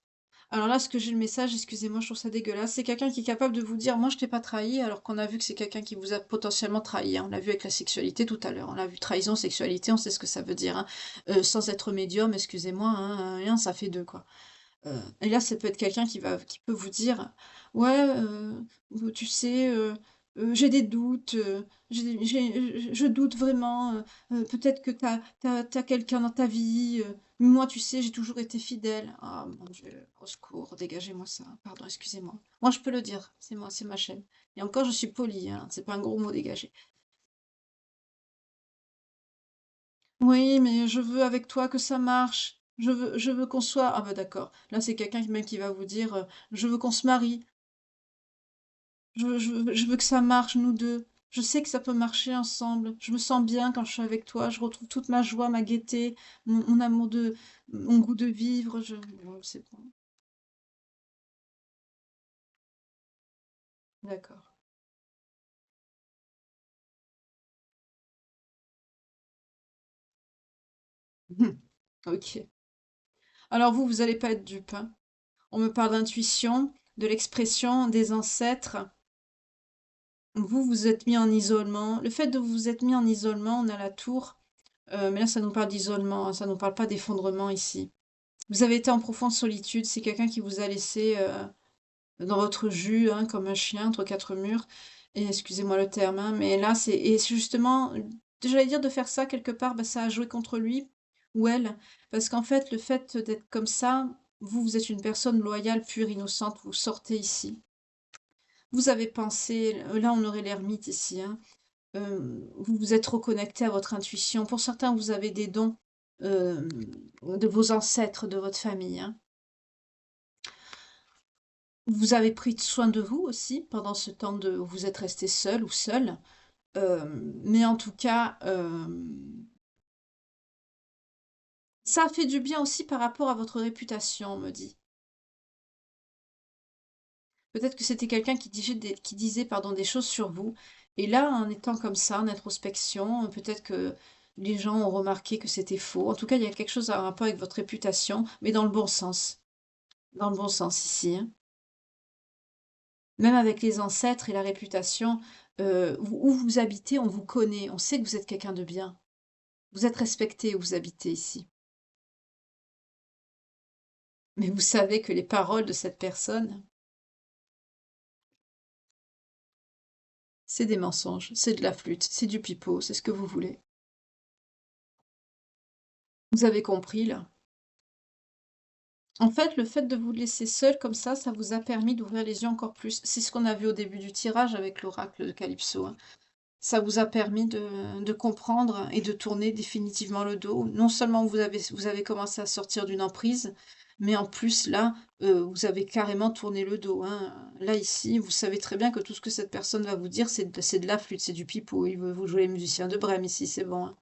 Alors là, ce que j'ai le message, excusez-moi, je trouve ça dégueulasse, c'est quelqu'un qui est capable de vous dire: «Moi je t'ai pas trahi», alors qu'on a vu que c'est quelqu'un qui vous a potentiellement trahi, hein. On l'a vu avec la sexualité tout à l'heure, on l'a vu trahison, sexualité, on sait ce que ça veut dire, hein. Sans être médium, excusez-moi, hein, 1 ça fait 2 quoi. Et là, ça peut être quelqu'un qui peut vous dire: «Ouais, tu sais, j'ai des doutes, je doute vraiment, peut-être que tu as quelqu'un dans ta vie, moi, tu sais, j'ai toujours été fidèle». Ah mon Dieu, au secours, dégagez-moi ça. Pardon, excusez-moi. Moi, je peux le dire, c'est moi, c'est ma chaîne. Et encore, je suis polie, hein, c'est pas un gros mot, dégagez. Oui, mais je veux avec toi que ça marche. Je veux qu'on soit ah bah d'accord. Là, c'est quelqu'un qui même qui va vous dire, «Je veux qu'on se marie. Je veux que ça marche, nous 2. Je sais que ça peut marcher ensemble. Je me sens bien quand je suis avec toi. Je retrouve toute ma joie, ma gaieté, mon amour de mon goût de vivre. Bon, c'est bon. D'accord. OK. Alors vous, vous allez pas être dupe, hein. On me parle d'intuition, de l'expression des ancêtres. Vous, vous êtes mis en isolement. Le fait de vous être mis en isolement, on a la tour, mais là, ça nous parle d'isolement, hein, ça nous parle pas d'effondrement ici. Vous avez été en profonde solitude, c'est quelqu'un qui vous a laissé, dans votre jus, hein, comme un chien entre 4 murs et excusez-moi le terme, hein, mais là, c'est justement, j'allais dire de faire ça quelque part, bah, ça a joué contre lui ou elle, parce qu'en fait, le fait d'être comme ça, vous, vous êtes une personne loyale, pure, innocente, vous sortez ici. Vous avez pensé là, on aurait l'ermite ici, hein, vous vous êtes reconnecté à votre intuition. Pour certains, vous avez des dons, hem, de vos ancêtres, de votre famille, hein. Vous avez pris soin de vous aussi pendant ce temps de où vous êtes resté seul ou seule, mais en tout cas, ça a fait du bien aussi par rapport à votre réputation, on me dit. Peut-être que c'était quelqu'un qui disait pardon, des choses sur vous et là, en étant comme ça, en introspection, peut-être que les gens ont remarqué que c'était faux. En tout cas, il y a quelque chose à rapport avec votre réputation, mais dans le bon sens. Dans le bon sens ici, hein. Même avec les ancêtres et la réputation, où vous habitez, on vous connaît, on sait que vous êtes quelqu'un de bien. Vous êtes respecté où vous habitez ici. Mais vous savez que les paroles de cette personne, c'est des mensonges, c'est de la flûte, c'est du pipeau, c'est ce que vous voulez. Vous avez compris là? En fait, le fait de vous laisser seul comme ça vous a permis d'ouvrir les yeux encore plus. C'est ce qu'on a vu au début du tirage avec l'oracle de Calypso, hein. Ça vous a permis de comprendre et de tourner définitivement le dos. Non seulement vous avez commencé à sortir d'une emprise, mais en plus là, vous avez carrément tourné le dos, hein. Là, ici, vous savez très bien que tout ce que cette personne va vous dire, c'est de la flûte, c'est du pipeau. Il veut vous jouer les musiciens de Brême ici, c'est bon, hein.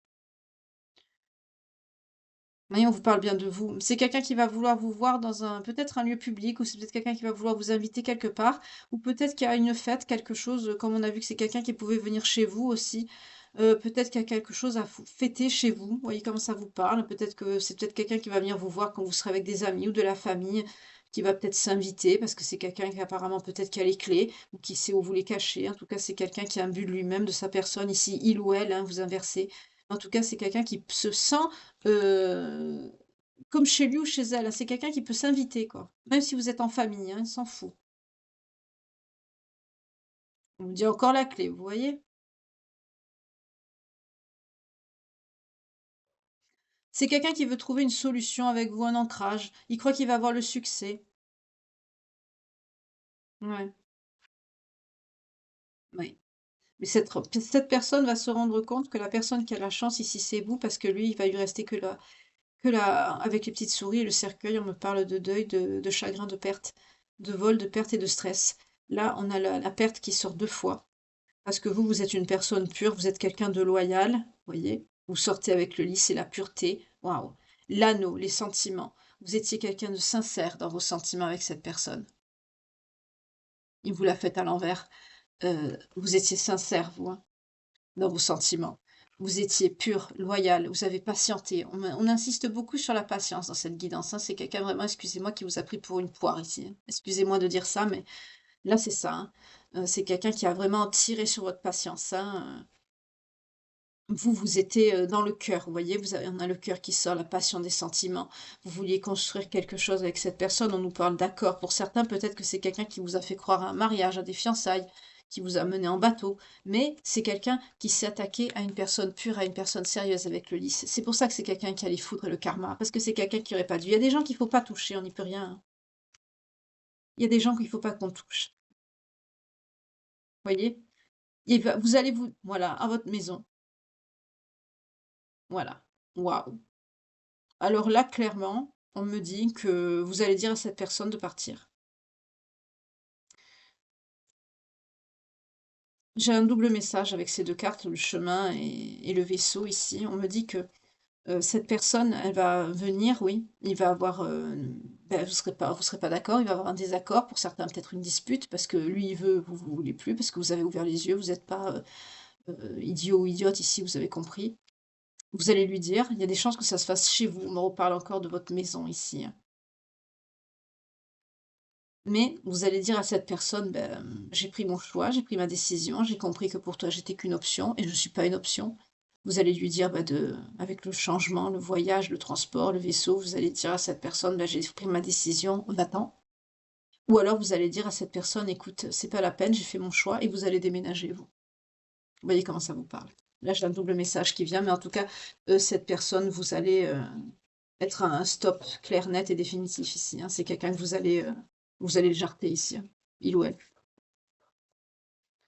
Oui, on vous parle bien de vous. C'est quelqu'un qui va vouloir vous voir dans un peut-être un lieu public ou c'est peut-être quelqu'un qui va vouloir vous inviter quelque part ou peut-être qu'il y a une fête, quelque chose, comme on a vu que c'est quelqu'un qui pouvait venir chez vous aussi. Peut-être qu'il y a quelque chose à fêter chez vous. Vous voyez comment ça vous parle? Peut-être que c'est peut-être quelqu'un qui va venir vous voir quand vous serez avec des amis ou de la famille, qui va peut-être s'inviter parce que c'est quelqu'un qui apparemment peut-être qui a les clés ou qui sait où vous les cachez. En tout cas, c'est quelqu'un qui a un but de lui-même, de sa personne ici, il ou elle, hein, vous inversez. En tout cas, c'est quelqu'un qui se sent Heu, comme chez lui ou chez elle, hein. C'est quelqu'un qui peut s'inviter, quoi. Même si vous êtes en famille, hein, il s'en fout. On vous dit encore la clé, vous voyez? C'est quelqu'un qui veut trouver une solution avec vous, un ancrage. Il croit qu'il va avoir le succès. Ouais, oui. Mais cette personne va se rendre compte que la personne qui a la chance ici, c'est vous, parce que lui, il va lui rester que la avec les petites souris et le cercueil, on me parle de deuil, de chagrin, de perte, de vol, de perte et de stress. Là, on a la perte qui sort 2 fois, parce que vous, vous êtes une personne pure, vous êtes quelqu'un de loyal, vous voyez? Vous sortez avec le lit, c'est la pureté, waouh! L'anneau, les sentiments. Vous étiez quelqu'un de sincère dans vos sentiments avec cette personne. Il vous l'a fait à l'envers. Vous étiez sincère, vous, hein, dans vos sentiments. Vous étiez pur, loyal, vous avez patienté. On insiste beaucoup sur la patience dans cette guidance, hein. C'est quelqu'un vraiment, excusez-moi, qui vous a pris pour une poire ici, hein. Excusez-moi de dire ça, mais là, c'est ça, hein. C'est quelqu'un qui a vraiment tiré sur votre patience, hein. Vous, vous étiez, dans le cœur, vous voyez? Vous avez on a le cœur qui sort, la passion des sentiments. Vous vouliez construire quelque chose avec cette personne, on nous parle d'accord. Pour certains, peut-être que c'est quelqu'un qui vous a fait croire à un mariage, à des fiançailles, qui vous a mené en bateau, mais c'est quelqu'un qui s'est attaqué à une personne pure, à une personne sérieuse avec le lys. C'est pour ça que c'est quelqu'un qui a les foudres et le karma, parce que c'est quelqu'un qui aurait pas dû. Il y a des gens qu'il faut pas toucher, on n'y peut rien, hein. Il y a des gens qu'il faut pas qu'on touche, voyez? Vous allez vous voilà, à votre maison, voilà. Waouh! Alors là, clairement, on me dit que vous allez dire à cette personne de partir. J'ai un double message avec ces 2 cartes, le chemin et le vaisseau ici. On me dit que, cette personne, elle va venir, oui, il va avoir, vous serez pas d'accord, il va avoir un désaccord, pour certains peut-être une dispute, parce que lui il veut, vous voulez plus, parce que vous avez ouvert les yeux, vous n'êtes pas, idiot ou idiote ici, vous avez compris. Vous allez lui dire, il y a des chances que ça se fasse chez vous, on me reparle encore de votre maison ici, hein. Mais vous allez dire à cette personne: «Ben, j'ai pris mon choix, j'ai pris ma décision, j'ai compris que pour toi j'étais qu'une option et je ne suis pas une option». Vous allez lui dire, avec le changement, le voyage, le transport, le vaisseau, vous allez dire à cette personne: «Bah, j'ai pris ma décision, va-t'en». Ou alors vous allez dire à cette personne: «Écoute, c'est pas la peine, j'ai fait mon choix» et vous allez déménager vous. Vous voyez comment ça vous parle? Là, j'ai un double message qui vient, mais en tout cas, cette personne, vous allez, être à un stop clair, net et définitif ici, hein. C'est quelqu'un que vous allez le jarter ici, hein, il ou elle.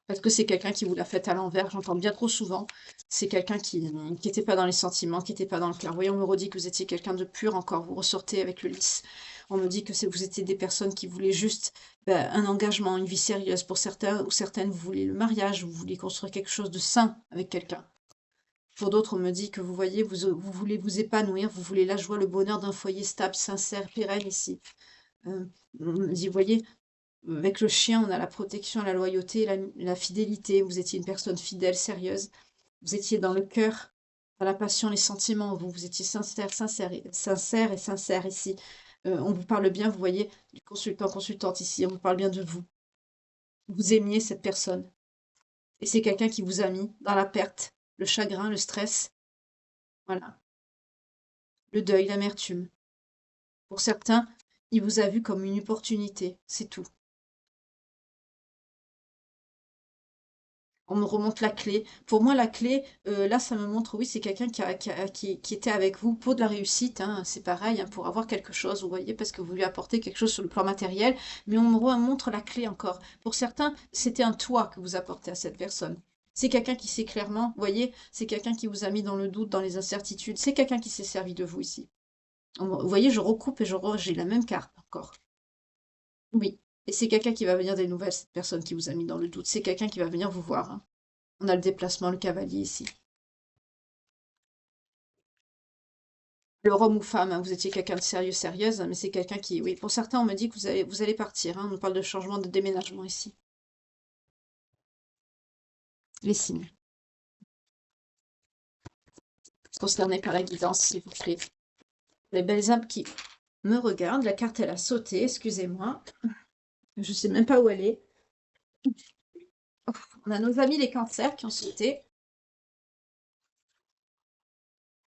Parce que c'est quelqu'un qui vous l'a faite à l'envers, j'entends bien trop souvent. C'est quelqu'un qui était pas dans les sentiments, qui était pas dans le clairvoyant. On me redit que vous étiez quelqu'un de pur encore, vous ressortez avec le lys. On me dit que vous étiez des personnes qui voulaient juste, un engagement, une vie sérieuse. Pour certains ou certaines, vous voulez le mariage, vous voulez construire quelque chose de sain avec quelqu'un. Pour d'autres, on me dit que vous voyez, vous voulez vous épanouir, vous voulez la joie, le bonheur d'un foyer stable, sincère, pérenne ici. On me dit, vous voyez, avec le chien, on a la protection, la loyauté, la fidélité. Vous étiez une personne fidèle, sérieuse. Vous étiez dans le cœur, dans la passion, les sentiments. Vous étiez sincère, sincère et sincère ici. On vous parle bien, vous voyez, les consultants, consultantes ici, on vous parle bien de vous. Vous aimiez cette personne. Et c'est quelqu'un qui vous a mis dans la perte, le chagrin, le stress, voilà, le deuil, l'amertume. Pour certains, il vous a vu comme une opportunité, c'est tout. On me remonte la clé. Pour moi, la clé, là, ça me montre, oui, c'est quelqu'un qui était avec vous pour de la réussite, hein, c'est pareil, hein, pour avoir quelque chose, vous voyez, parce que vous lui apportez quelque chose sur le plan matériel, mais on me remontre la clé encore. Pour certains, c'était un toit que vous apportez à cette personne. C'est quelqu'un qui sait clairement, vous voyez, c'est quelqu'un qui vous a mis dans le doute, dans les incertitudes, c'est quelqu'un qui s'est servi de vous ici. Vous voyez, je recoupe et j'ai la même carte encore. Oui. Et c'est quelqu'un qui va venir des nouvelles, cette personne qui vous a mis dans le doute. C'est quelqu'un qui va venir vous voir, hein. On a le déplacement, le cavalier ici. Alors, homme ou femme, hein, vous étiez quelqu'un de sérieux, sérieuse, hein, mais c'est quelqu'un qui, oui, pour certains, on me dit que vous allez partir, hein, on nous parle de changement, de déménagement ici. Les signes. Concernés par la guidance, s'il vous plaît. Les belles âmes qui me regardent, la carte, elle a sauté, excusez-moi. Je sais même pas où elle est. On a nos amis les cancers qui ont sauté.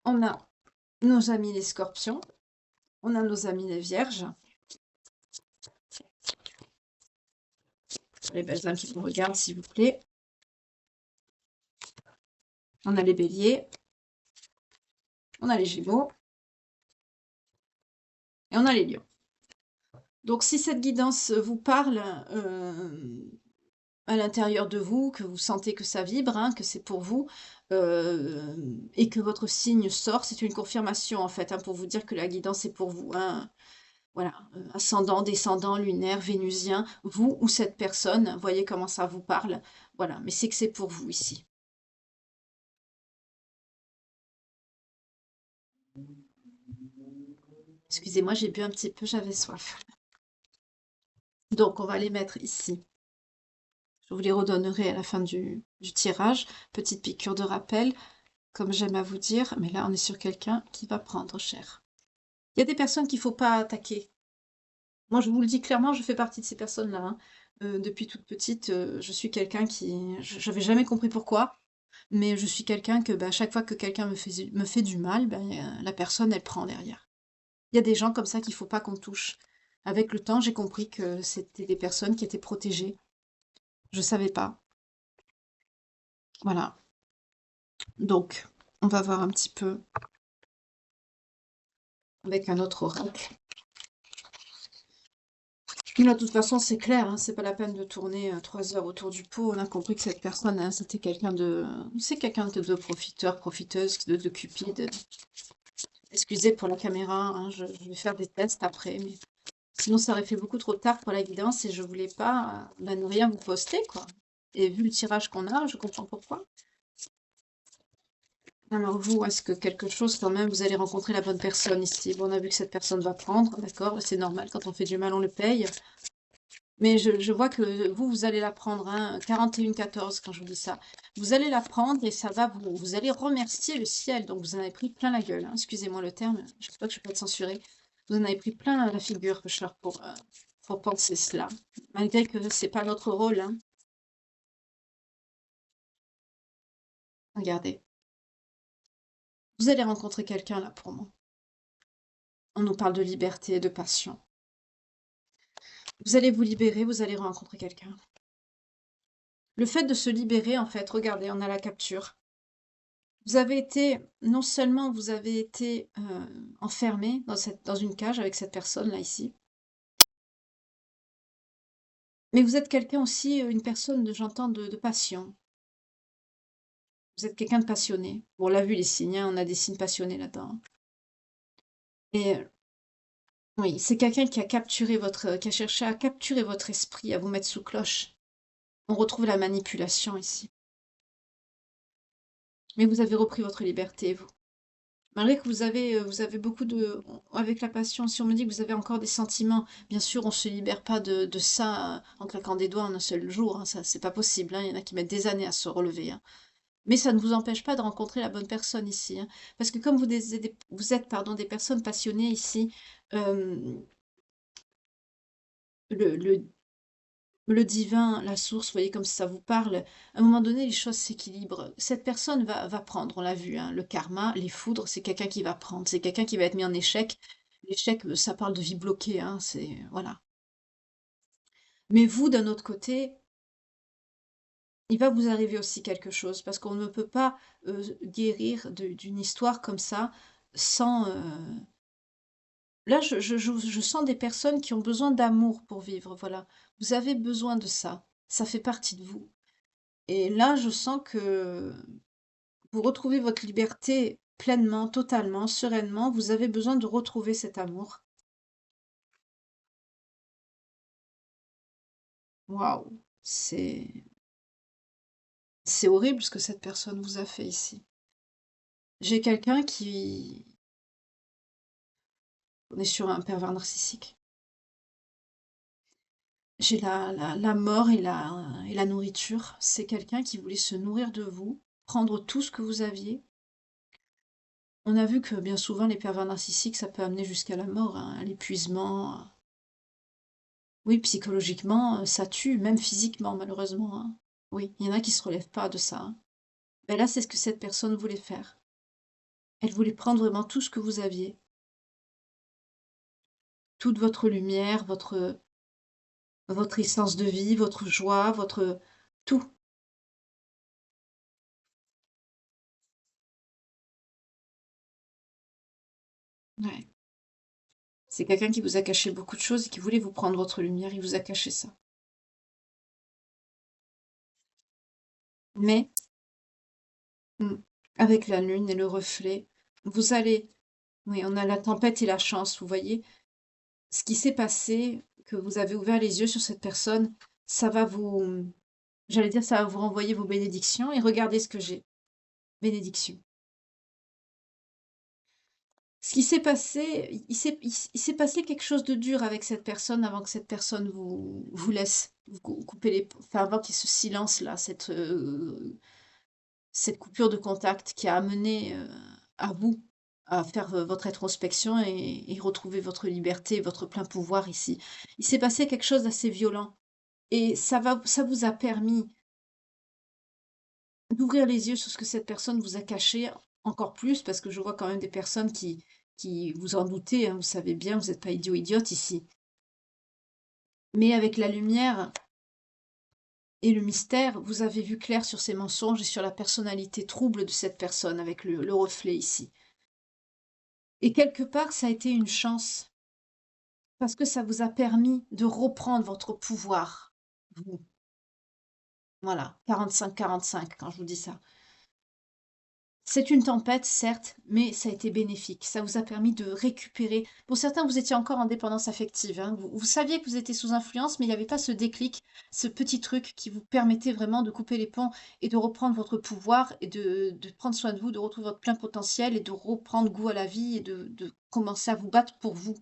On a nos amis les scorpions. On a nos amis les vierges. Les belles âmes qui nous regardent, s'il vous plaît. On a les béliers. On a les gémeaux. Et on a les lions. Donc si cette guidance vous parle à l'intérieur de vous, que vous sentez que ça vibre, hein, que c'est pour vous, et que votre signe sort, c'est une confirmation en fait, hein, pour vous dire que la guidance est pour vous, hein. Voilà, ascendant, descendant, lunaire, vénusien, vous ou cette personne, voyez comment ça vous parle. Voilà, mais c'est que c'est pour vous ici. Excusez-moi, j'ai bu un petit peu, j'avais soif. Donc on va les mettre ici. Je vous les redonnerai à la fin du tirage. Petite piqûre de rappel, comme j'aime à vous dire, mais là on est sur quelqu'un qui va prendre cher. Il y a des personnes qu'il ne faut pas attaquer. Moi je vous le dis clairement, je fais partie de ces personnes-là, hein. Depuis toute petite, je suis quelqu'un qui... Je n'avais jamais compris pourquoi, mais je suis quelqu'un que, bah, à chaque fois que quelqu'un me fait du mal, ben, la personne, elle prend derrière. Il y a des gens comme ça qu'il faut pas qu'on touche. Avec le temps, j'ai compris que c'était des personnes qui étaient protégées. Je savais pas. Voilà. Donc, on va voir un petit peu avec un autre oracle. Là, de toute façon, c'est clair, hein, c'est pas la peine de tourner 3 heures autour du pot. On a compris que cette personne, hein, c'était quelqu'un de... C'est quelqu'un de profiteur, profiteuse, de cupide. Excusez pour la caméra, hein, je vais faire des tests après, mais sinon ça aurait fait beaucoup trop tard pour la guidance et je voulais pas bah, ne rien vous poster, quoi. Et vu le tirage qu'on a, je comprends pourquoi. Alors vous, est-ce que quelque chose quand même, vous allez rencontrer la bonne personne ici? Bon, on a vu que cette personne va prendre, d'accord, c'est normal, quand on fait du mal, on le paye. Mais je vois que vous, vous allez la prendre, hein, 41-14 quand je vous dis ça. Vous allez la prendre et ça va vous allez remercier le ciel. Donc vous en avez pris plein la gueule, hein. Excusez-moi le terme, je sais pas que je peux pas être censurée. Vous en avez pris plein la figure, cher, pour penser cela. Malgré que c'est pas notre rôle, hein. Regardez. Vous allez rencontrer quelqu'un là pour moi. On nous parle de liberté et de passion. Vous allez vous libérer, vous allez rencontrer quelqu'un. Le fait de se libérer, en fait, regardez, on a la capture. Vous avez été, non seulement vous avez été enfermé dans une cage avec cette personne-là ici, mais vous êtes quelqu'un aussi, une personne, j'entends, de passion. Vous êtes quelqu'un de passionné. Bon, on l'a vu les signes, hein, on a des signes passionnés là-dedans. Et oui, c'est quelqu'un qui a qui a cherché à capturer votre esprit, à vous mettre sous cloche. On retrouve la manipulation ici. Mais vous avez repris votre liberté, vous. Malgré que vous avez beaucoup de... Avec la passion, si on me dit que vous avez encore des sentiments, bien sûr, on ne se libère pas de ça en claquant des doigts en un seul jour, hein, ça, c'est pas possible, hein, il y en a qui mettent des années à se relever, hein. Mais ça ne vous empêche pas de rencontrer la bonne personne ici, hein. Parce que comme vous êtes, pardon, des personnes passionnées ici, euh, le le divin, la source, vous voyez comme ça vous parle, à un moment donné, les choses s'équilibrent. Cette personne va prendre, on l'a vu, hein, le karma, les foudres, c'est quelqu'un qui va prendre, c'est quelqu'un qui va être mis en échec. L'échec, ça parle de vie bloquée, hein, c'est... Voilà. Mais vous, d'un autre côté, il va vous arriver aussi quelque chose, parce qu'on ne peut pas guérir d'une histoire comme ça sans... Là, je sens des personnes qui ont besoin d'amour pour vivre, voilà. Vous avez besoin de ça. Ça fait partie de vous. Et là, je sens que vous retrouvez votre liberté pleinement, totalement, sereinement. Vous avez besoin de retrouver cet amour. Waouh, c'est horrible ce que cette personne vous a fait ici. J'ai quelqu'un qui... On est sur un pervers narcissique. J'ai la mort et la nourriture. C'est quelqu'un qui voulait se nourrir de vous, prendre tout ce que vous aviez. On a vu que bien souvent, les pervers narcissiques, ça peut amener jusqu'à la mort, hein, à l'épuisement. Oui, psychologiquement, ça tue, même physiquement, malheureusement, hein. Oui, il y en a qui se relèvent pas de ça, hein. Ben là, c'est ce que cette personne voulait faire. Elle voulait prendre vraiment tout ce que vous aviez, toute votre lumière, votre essence de vie, votre joie, votre tout. Ouais, C'est quelqu'un qui vous a caché beaucoup de choses et qui voulait vous prendre votre lumière, il vous a caché ça. Mais, mmh, avec la lune et le reflet, vous allez oui, on a la tempête et la chance, vous voyez? Ce qui s'est passé, que vous avez ouvert les yeux sur cette personne, ça va vous, j'allais dire, ça va vous renvoyer vos bénédictions et regardez ce que j'ai. Bénédiction. Ce qui s'est passé, il s'est passé quelque chose de dur avec cette personne avant que cette personne vous laisse, vous couper les enfin, avant qu'il y ait ce silence-là, cette coupure de contact qui a amené, à vous, à faire, votre introspection et retrouver votre liberté, votre plein pouvoir ici. Il s'est passé quelque chose d'assez violent et ça vous a permis d'ouvrir les yeux sur ce que cette personne vous a caché encore plus, parce que je vois quand même des personnes qui vous en doutez, hein, vous savez bien, vous n'êtes pas idiot, idiote ici. Mais avec la lumière et le mystère, vous avez vu clair sur ces mensonges et sur la personnalité trouble de cette personne avec le reflet ici. Et quelque part, ça a été une chance, parce que ça vous a permis de reprendre votre pouvoir, vous. Voilà, 45-45 quand je vous dis ça. C'est une tempête, certes, mais ça a été bénéfique. Ça vous a permis de récupérer. Pour certains, vous étiez encore en dépendance affective, hein. Vous saviez que vous étiez sous influence, mais il n'y avait pas ce déclic, ce petit truc qui vous permettait vraiment de couper les ponts et de reprendre votre pouvoir et de prendre soin de vous, de retrouver votre plein potentiel et de reprendre goût à la vie et de commencer à vous battre pour vous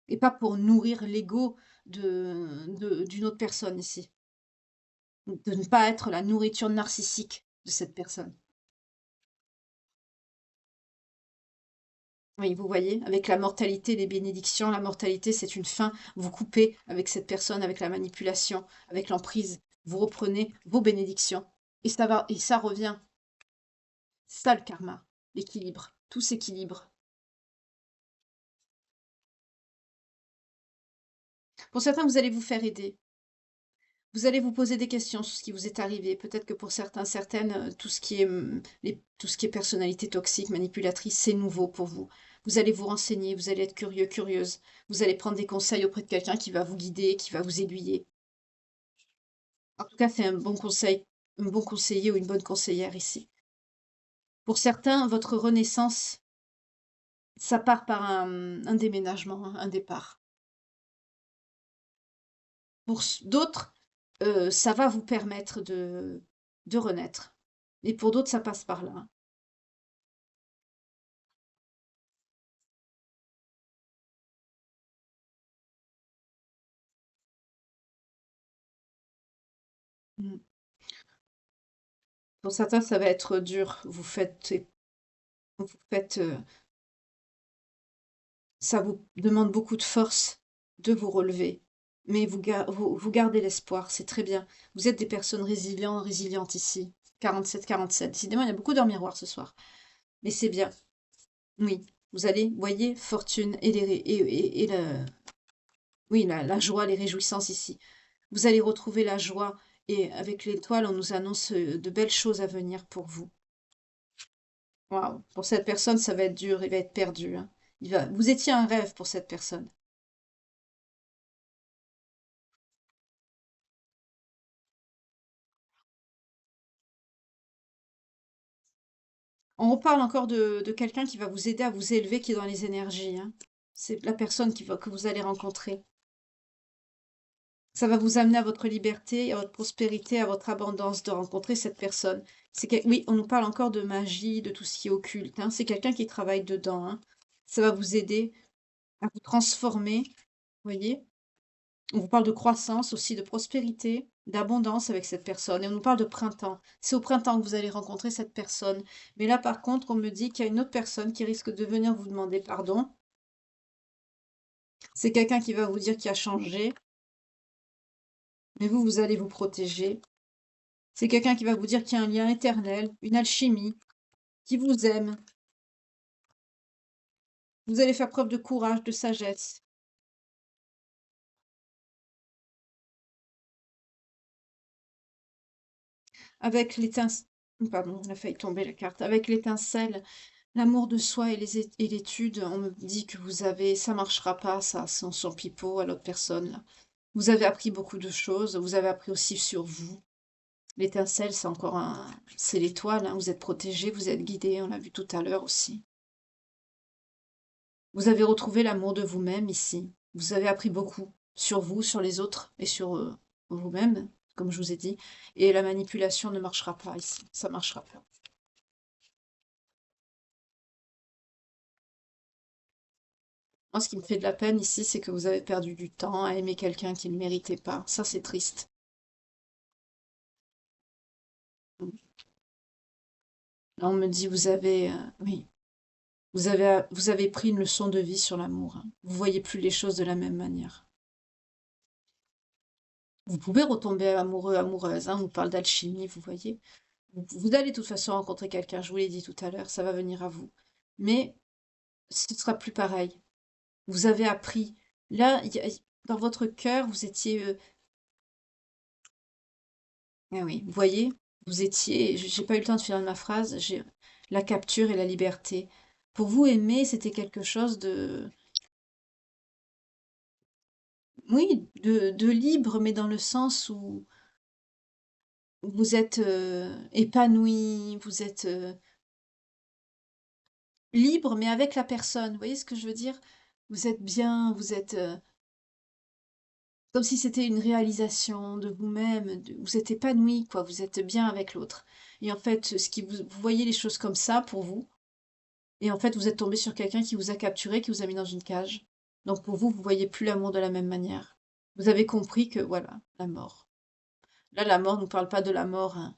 et pas pour nourrir l'ego d'une autre personne ici. De ne pas être la nourriture narcissique de cette personne. Oui, vous voyez, avec la mortalité, les bénédictions, la mortalité, c'est une fin. Vous coupez avec cette personne, avec la manipulation, avec l'emprise. Vous reprenez vos bénédictions. Et ça va, et ça revient. C'est ça le karma, l'équilibre. Tout s'équilibre. Pour certains, vous allez vous faire aider. Vous allez vous poser des questions sur ce qui vous est arrivé. Peut-être que pour certains, certaines, tout ce qui est, tout ce qui est personnalité toxique, manipulatrice, c'est nouveau pour vous. Vous allez vous renseigner, vous allez être curieux, curieuse. Vous allez prendre des conseils auprès de quelqu'un qui va vous guider, qui va vous aiguiller. En tout cas, c'est un bon conseil, un bon conseiller ou une bonne conseillère ici. Pour certains, votre renaissance, ça part par un déménagement, hein, un départ. Pour d'autres, ça va vous permettre de renaître. Et pour d'autres, ça passe par là, hein. Mmh. Pour certains, ça va être dur. Vous faites, ça vous demande beaucoup de force de vous relever, mais vous gardez l'espoir, c'est très bien. Vous êtes des personnes résilientes ici. 47-47. Décidément, il y a beaucoup d'heures miroirs ce soir, mais c'est bien. Oui, vous allez, voyez, fortune et oui, la joie, les réjouissances ici. Vous allez retrouver la joie et avec l'étoile, on nous annonce, de belles choses à venir pour vous. Waouh! Pour cette personne, ça va être dur, il va être perdu, hein. Vous étiez un rêve pour cette personne. On reparle encore de quelqu'un qui va vous aider à vous élever, qui est dans les énergies, hein. C'est la personne que vous allez rencontrer. Ça va vous amener à votre liberté, à votre prospérité, à votre abondance de rencontrer cette personne. Oui, on nous parle encore de magie, de tout ce qui est occulte, hein. C'est quelqu'un qui travaille dedans, hein. Ça va vous aider à vous transformer, voyez? On vous parle de croissance aussi, de prospérité, d'abondance avec cette personne et on nous parle de printemps. C'est au printemps que vous allez rencontrer cette personne. Mais là, par contre, on me dit qu'il y a une autre personne qui risque de venir vous demander pardon. C'est quelqu'un qui va vous dire qu'il a changé, mais vous, vous allez vous protéger. C'est quelqu'un qui va vous dire qu'il y a un lien éternel, une alchimie, qui vous aime. Vous allez faire preuve de courage, de sagesse. Avec l'étincelle, pardon, on a failli tomber la carte. Avec l'étincelle, L'amour de soi et l'étude, on me dit que vous avez ça marchera pas ça, sans son pipeau à l'autre personne là. Vous avez appris beaucoup de choses, vous avez appris aussi sur vous. L'étincelle, c'est encore un c'est l'étoile, hein, vous êtes protégé, vous êtes guidé, on l'a vu tout à l'heure aussi. Vous avez retrouvé l'amour de vous-même ici. Vous avez appris beaucoup sur vous, sur les autres et sur, vous-même, comme je vous ai dit, et la manipulation ne marchera pas ici, ça marchera pas. Moi, ce qui me fait de la peine ici, c'est que vous avez perdu du temps à aimer quelqu'un qui ne méritait pas. Ça, c'est triste. Là, on me dit, oui, vous avez pris une leçon de vie sur l'amour, hein. Vous voyez plus les choses de la même manière. Vous pouvez retomber amoureux, amoureuse, hein. On parle d'alchimie, vous voyez. Vous allez de toute façon rencontrer quelqu'un, je vous l'ai dit tout à l'heure, ça va venir à vous. Mais ce ne sera plus pareil. Vous avez appris. Là, dans votre cœur, vous étiez ah oui, vous voyez, vous étiez, j'ai pas eu le temps de finir ma phrase, j'ai la capture et la liberté. Pour vous, aimer, c'était quelque chose de, oui, de libre, mais dans le sens où vous êtes épanoui, vous êtes libre, mais avec la personne. Vous voyez ce que je veux dire? Vous êtes bien, vous êtes comme si c'était une réalisation de vous-même, vous êtes épanoui, quoi, vous êtes bien avec l'autre. Et en fait, vous voyez les choses comme ça pour vous. Et en fait, vous êtes tombé sur quelqu'un qui vous a capturé, qui vous a mis dans une cage. Donc pour vous, vous voyez plus l'amour de la même manière. Vous avez compris que voilà, la mort. Là, la mort ne parle pas de la mort, hein.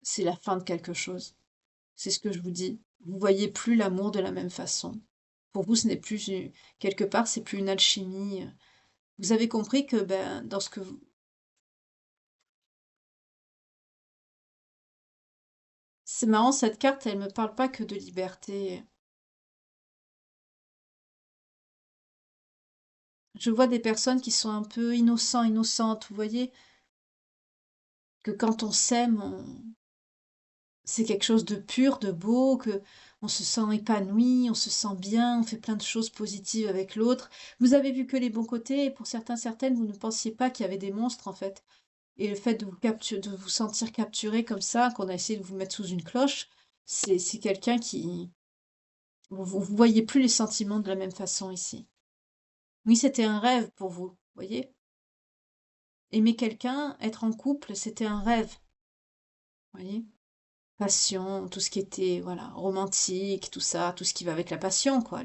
C'est la fin de quelque chose. C'est ce que je vous dis. Vous voyez plus l'amour de la même façon. Pour vous, ce n'est plus quelque part, c'est plus une alchimie. Vous avez compris que ben dans ce que vous... C'est marrant, cette carte, elle me parle pas que de liberté. Je vois des personnes qui sont un peu innocents, innocentes, vous voyez, que quand on s'aime, c'est quelque chose de pur, de beau, que on se sent épanoui, on se sent bien, on fait plein de choses positives avec l'autre. Vous avez vu que les bons côtés, et pour certains, certaines, vous ne pensiez pas qu'il y avait des monstres, en fait. Et le fait de vous sentir capturé comme ça, qu'on a essayé de vous mettre sous une cloche, c'est quelqu'un qui... Vous voyez plus les sentiments de la même façon ici. Oui, c'était un rêve pour vous, voyez? Aimer quelqu'un, être en couple, c'était un rêve, voyez? Passion, tout ce qui était, voilà, romantique, tout ça, tout ce qui va avec la passion, quoi.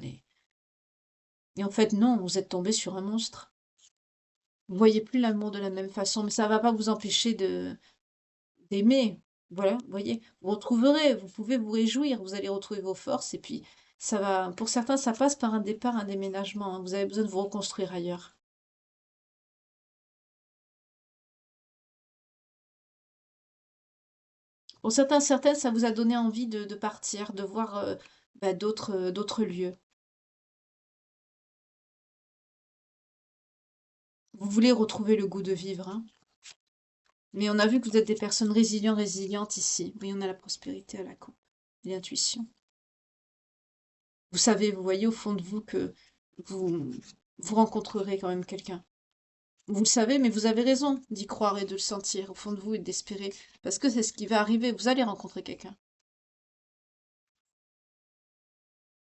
Et en fait, non, vous êtes tombé sur un monstre. Vous voyez plus l'amour de la même façon, mais ça va pas vous empêcher d'aimer. Voilà, vous voyez, vous retrouverez, vous pouvez vous réjouir, vous allez retrouver vos forces, et puis ça va, pour certains, ça passe par un départ, un déménagement, hein. Vous avez besoin de vous reconstruire ailleurs. Pour certains, certaines, ça vous a donné envie de partir, de voir bah, d'autres lieux. Vous voulez retrouver le goût de vivre, hein. Mais on a vu que vous êtes des personnes résilientes ici. Oui, on a la prospérité à la coupe, et l'intuition. Vous savez, vous voyez au fond de vous que vous, vous rencontrerez quand même quelqu'un. Vous le savez, mais vous avez raison d'y croire et de le sentir au fond de vous et d'espérer. Parce que c'est ce qui va arriver, vous allez rencontrer quelqu'un.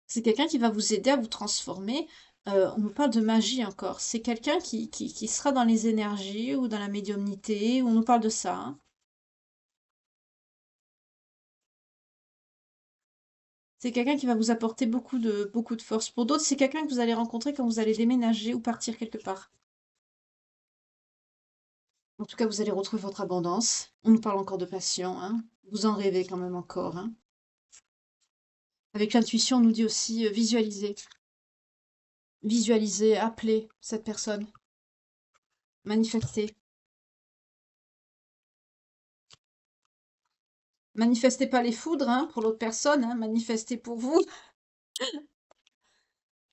C'est quelqu'un qui va vous aider à vous transformer. On nous parle de magie encore. C'est quelqu'un qui sera dans les énergies ou dans la médiumnité. On nous parle de ça, hein. C'est quelqu'un qui va vous apporter beaucoup de force. Pour d'autres, c'est quelqu'un que vous allez rencontrer quand vous allez déménager ou partir quelque part. En tout cas, vous allez retrouver votre abondance. On nous parle encore de passion, hein. Vous en rêvez quand même encore, hein. Avec l'intuition, on nous dit aussi visualiser. Visualiser, appeler cette personne. Manifester. Manifestez pas les foudres, hein, pour l'autre personne, hein. Manifestez pour vous.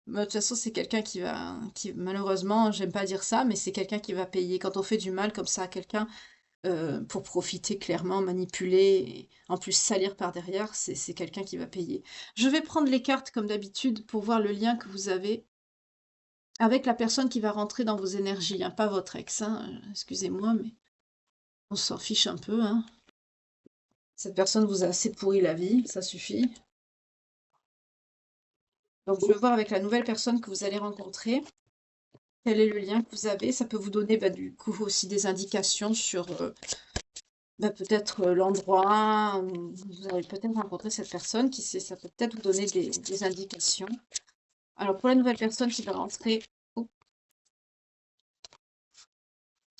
De toute façon, c'est quelqu'un qui malheureusement, j'aime pas dire ça, mais c'est quelqu'un qui va payer. Quand on fait du mal comme ça à quelqu'un, pour profiter clairement, manipuler et en plus salir par derrière, c'est quelqu'un qui va payer. Je vais prendre les cartes comme d'habitude pour voir le lien que vous avez avec la personne qui va rentrer dans vos énergies, hein, pas votre ex, hein, excusez-moi, mais on s'en fiche un peu, hein. Cette personne vous a assez pourri la vie, ça suffit. Donc je vais voir avec la nouvelle personne que vous allez rencontrer, quel est le lien que vous avez. Ça peut vous donner, bah, du coup aussi des indications sur, bah, peut-être, l'endroit où vous allez peut-être rencontrer cette personne, qui sait? Ça peut peut-être vous donner des indications. Alors pour la nouvelle personne qui va rentrer, oh,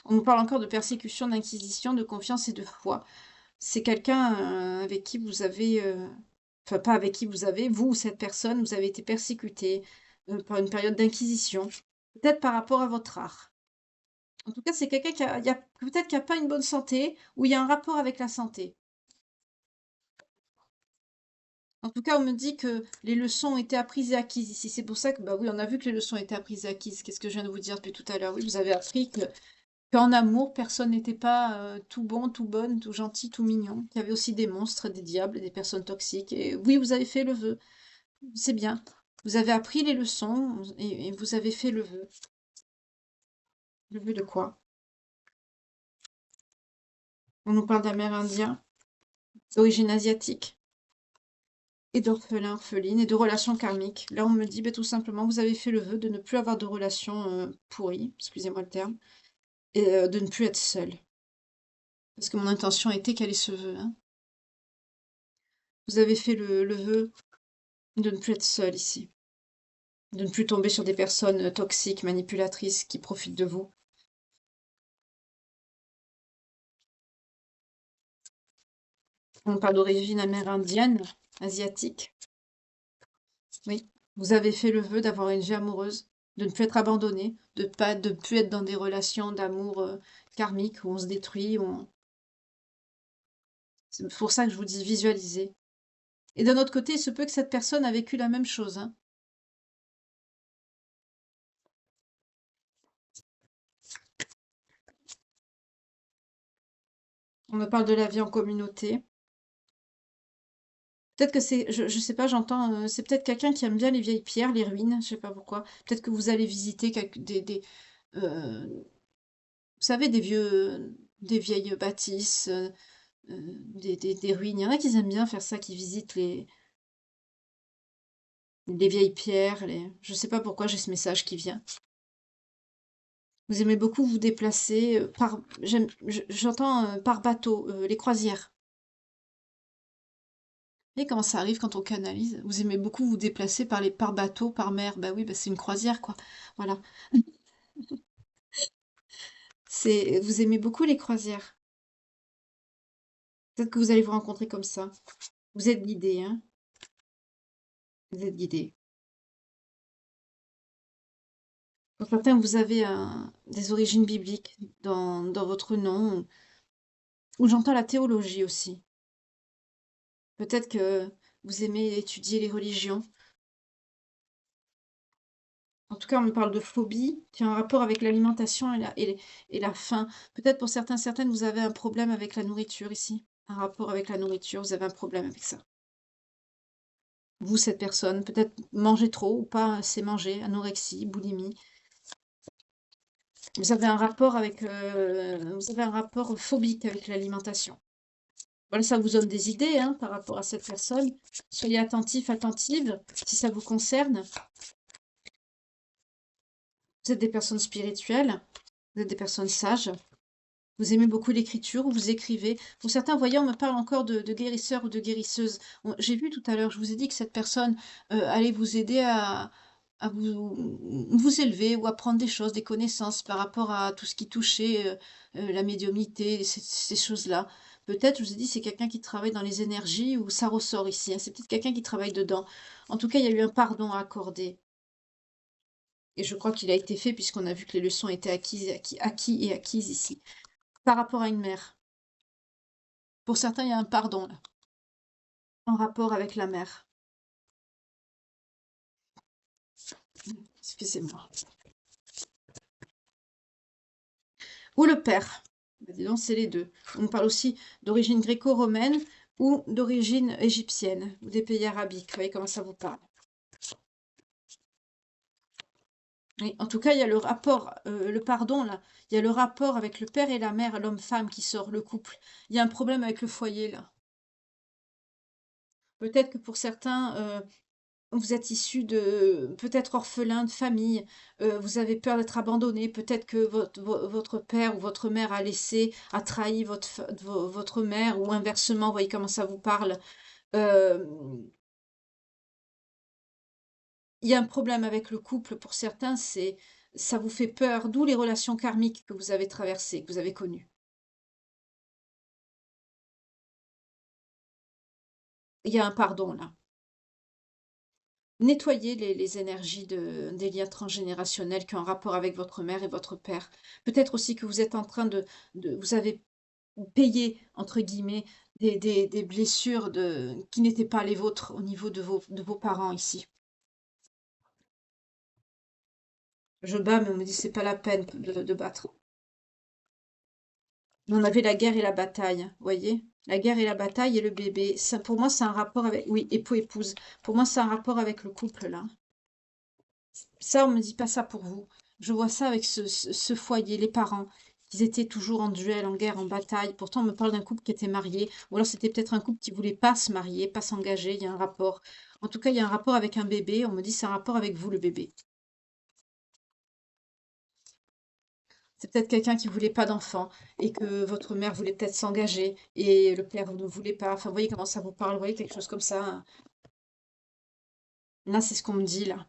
on nous parle encore de persécution, d'inquisition, de confiance et de foi. C'est quelqu'un, avec qui vous avez, enfin pas avec qui vous avez, vous ou cette personne, vous avez été persécuté, par une période d'inquisition, peut-être par rapport à votre art. En tout cas, c'est quelqu'un qui a il y a peut-être qui a pas une bonne santé ou il y a un rapport avec la santé. En tout cas, on me dit que les leçons ont été apprises et acquises ici. C'est pour ça que, bah oui, on a vu que les leçons étaient apprises et acquises. Qu'est-ce que je viens de vous dire depuis tout à l'heure? Oui, vous avez appris que qu'en amour, personne n'était pas tout bon, tout bonne, tout gentil, tout mignon. Il y avait aussi des monstres, des diables, des personnes toxiques. Et oui, vous avez fait le vœu. C'est bien. Vous avez appris les leçons et vous avez fait le vœu. Le vœu de quoi? On nous parle d'Amérindiens, d'origine asiatique, et d'orphelins, orphelines, et de relations karmiques. Là, on me dit bah, tout simplement, vous avez fait le vœu de ne plus avoir de relations pourries, excusez-moi le terme, et de ne plus être seul. Parce que mon intention était quel est ce vœu, hein. Vous avez fait le vœu de ne plus être seul ici. De ne plus tomber sur des personnes toxiques, manipulatrices, qui profitent de vous. On parle d'origine amérindienne, asiatique. Oui. Vous avez fait le vœu d'avoir une vie amoureuse, de ne plus être abandonné, de ne plus être dans des relations d'amour karmiques où on se détruit. C'est pour ça que je vous dis visualiser. Et d'un autre côté, il se peut que cette personne a vécu la même chose, hein. On me parle de la vie en communauté. Peut-être que c'est, je sais pas, j'entends, c'est peut-être quelqu'un qui aime bien les vieilles pierres, les ruines, je sais pas pourquoi. Peut-être que vous allez visiter euh, vous savez, des vieilles bâtisses, des ruines. Il y en a qui aiment bien faire ça, qui visitent les vieilles pierres. Je sais pas pourquoi j'ai ce message qui vient. Vous aimez beaucoup vous déplacer j'entends par bateau, les croisières. Et comment ça arrive quand on canalise? Vous aimez beaucoup vous déplacer par bateau, par mer. Bah oui, bah c'est une croisière, quoi. Voilà. Vous aimez beaucoup les croisières. Peut-être que vous allez vous rencontrer comme ça. Vous êtes guidé, hein? Vous êtes guidé. Pour certains, vous avez des origines bibliques dans votre nom, ou j'entends la théologie aussi. Peut-être que vous aimez étudier les religions. En tout cas, on me parle de phobie qui a un rapport avec l'alimentation et la faim. Peut-être pour certains, certaines, vous avez un problème avec la nourriture ici. Un rapport avec la nourriture, vous avez un problème avec ça. Vous, cette personne, peut-être manger trop ou pas assez manger, anorexie, boulimie. Vous avez un rapport phobique avec l'alimentation. Voilà, ça vous donne des idées hein, par rapport à cette personne. Soyez attentif, attentive, si ça vous concerne. Vous êtes des personnes spirituelles, vous êtes des personnes sages. Vous aimez beaucoup l'écriture, ou vous écrivez. Pour certains, vous voyez, on me parle encore de guérisseurs ou de guérisseuses. J'ai vu tout à l'heure, je vous ai dit que cette personne allait vous aider à vous élever ou apprendre des choses, des connaissances par rapport à tout ce qui touchait la médiumnité, ces choses-là. Peut-être, je vous ai dit, c'est quelqu'un qui travaille dans les énergies ou ça ressort ici, hein. C'est peut-être quelqu'un qui travaille dedans. En tout cas, il y a eu un pardon à accorder. Et je crois qu'il a été fait puisqu'on a vu que les leçons étaient acquis et acquises ici. Par rapport à une mère. Pour certains, il y a un pardon là, en rapport avec la mère. Excusez-moi. Ou le père. Bah, dis donc, c'est les 2. On parle aussi d'origine gréco-romaine ou d'origine égyptienne, ou des pays arabiques. Vous voyez comment ça vous parle? Oui, en tout cas, il y a le rapport, le pardon là, il y a le rapport avec le père et la mère, l'homme-femme qui sort, le couple. Il y a un problème avec le foyer là. Peut-être que pour certains, vous êtes issus de peut-être orphelins de famille, vous avez peur d'être abandonnés, peut-être que votre père ou votre mère a trahi votre mère ou inversement, vous voyez comment ça vous parle. Hem, il y a un problème avec le couple pour certains, c'est ça vous fait peur, d'où les relations karmiques que vous avez traversées, que vous avez connues. Il y a un pardon là. Nettoyez les énergies des liens transgénérationnels qui ont un rapport avec votre mère et votre père. Peut-être aussi que vous êtes en train vous avez payé, entre guillemets, des blessures qui n'étaient pas les vôtres au niveau de vos parents ici. Je bats, mais on me dit c'est pas la peine de battre. On avait la guerre et la bataille, vous voyez? La guerre et la bataille et le bébé. Ça, pour moi, c'est un rapport avec... Oui, époux-épouse. Pour moi, c'est un rapport avec le couple, là. Ça, on me dit pas ça pour vous. Je vois ça avec ce foyer, les parents. Ils étaient toujours en duel, en guerre, en bataille. Pourtant, on me parle d'un couple qui était marié. Ou alors, c'était peut-être un couple qui voulait pas se marier, pas s'engager. Il y a un rapport. En tout cas, il y a un rapport avec un bébé. On me dit c'est un rapport avec vous, le bébé. C'est peut-être quelqu'un qui voulait pas d'enfant et que votre mère voulait peut-être s'engager et le père ne voulait pas. Enfin, vous voyez comment ça vous parle, vous voyez quelque chose comme ça, hein. Là, c'est ce qu'on me dit, là.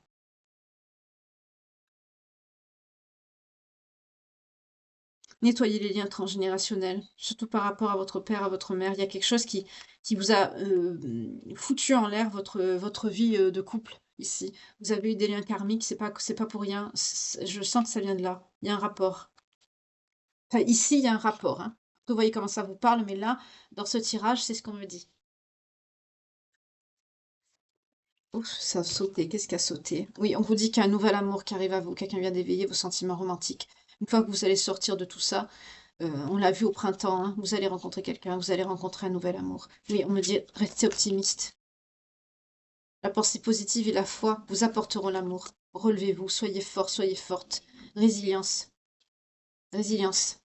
Nettoyez les liens transgénérationnels, surtout par rapport à votre père, à votre mère. Il y a quelque chose qui vous a foutu en l'air votre vie de couple ici. Vous avez eu des liens karmiques, c'est pas pour rien. Je sens que ça vient de là. Il y a un rapport. Enfin, ici, il y a un rapport, hein. Vous voyez comment ça vous parle, mais là, dans ce tirage, c'est ce qu'on me dit. Ouf, ça a sauté. Qu'est-ce qui a sauté? Oui, on vous dit qu'il y a un nouvel amour qui arrive à vous. Quelqu'un vient d'éveiller vos sentiments romantiques. Une fois que vous allez sortir de tout ça, on l'a vu au printemps, hein, vous allez rencontrer quelqu'un, vous allez rencontrer un nouvel amour. Oui, on me dit, restez optimiste. La pensée positive et la foi vous apporteront l'amour. Relevez-vous, soyez fort, soyez forte. Résilience, résilience.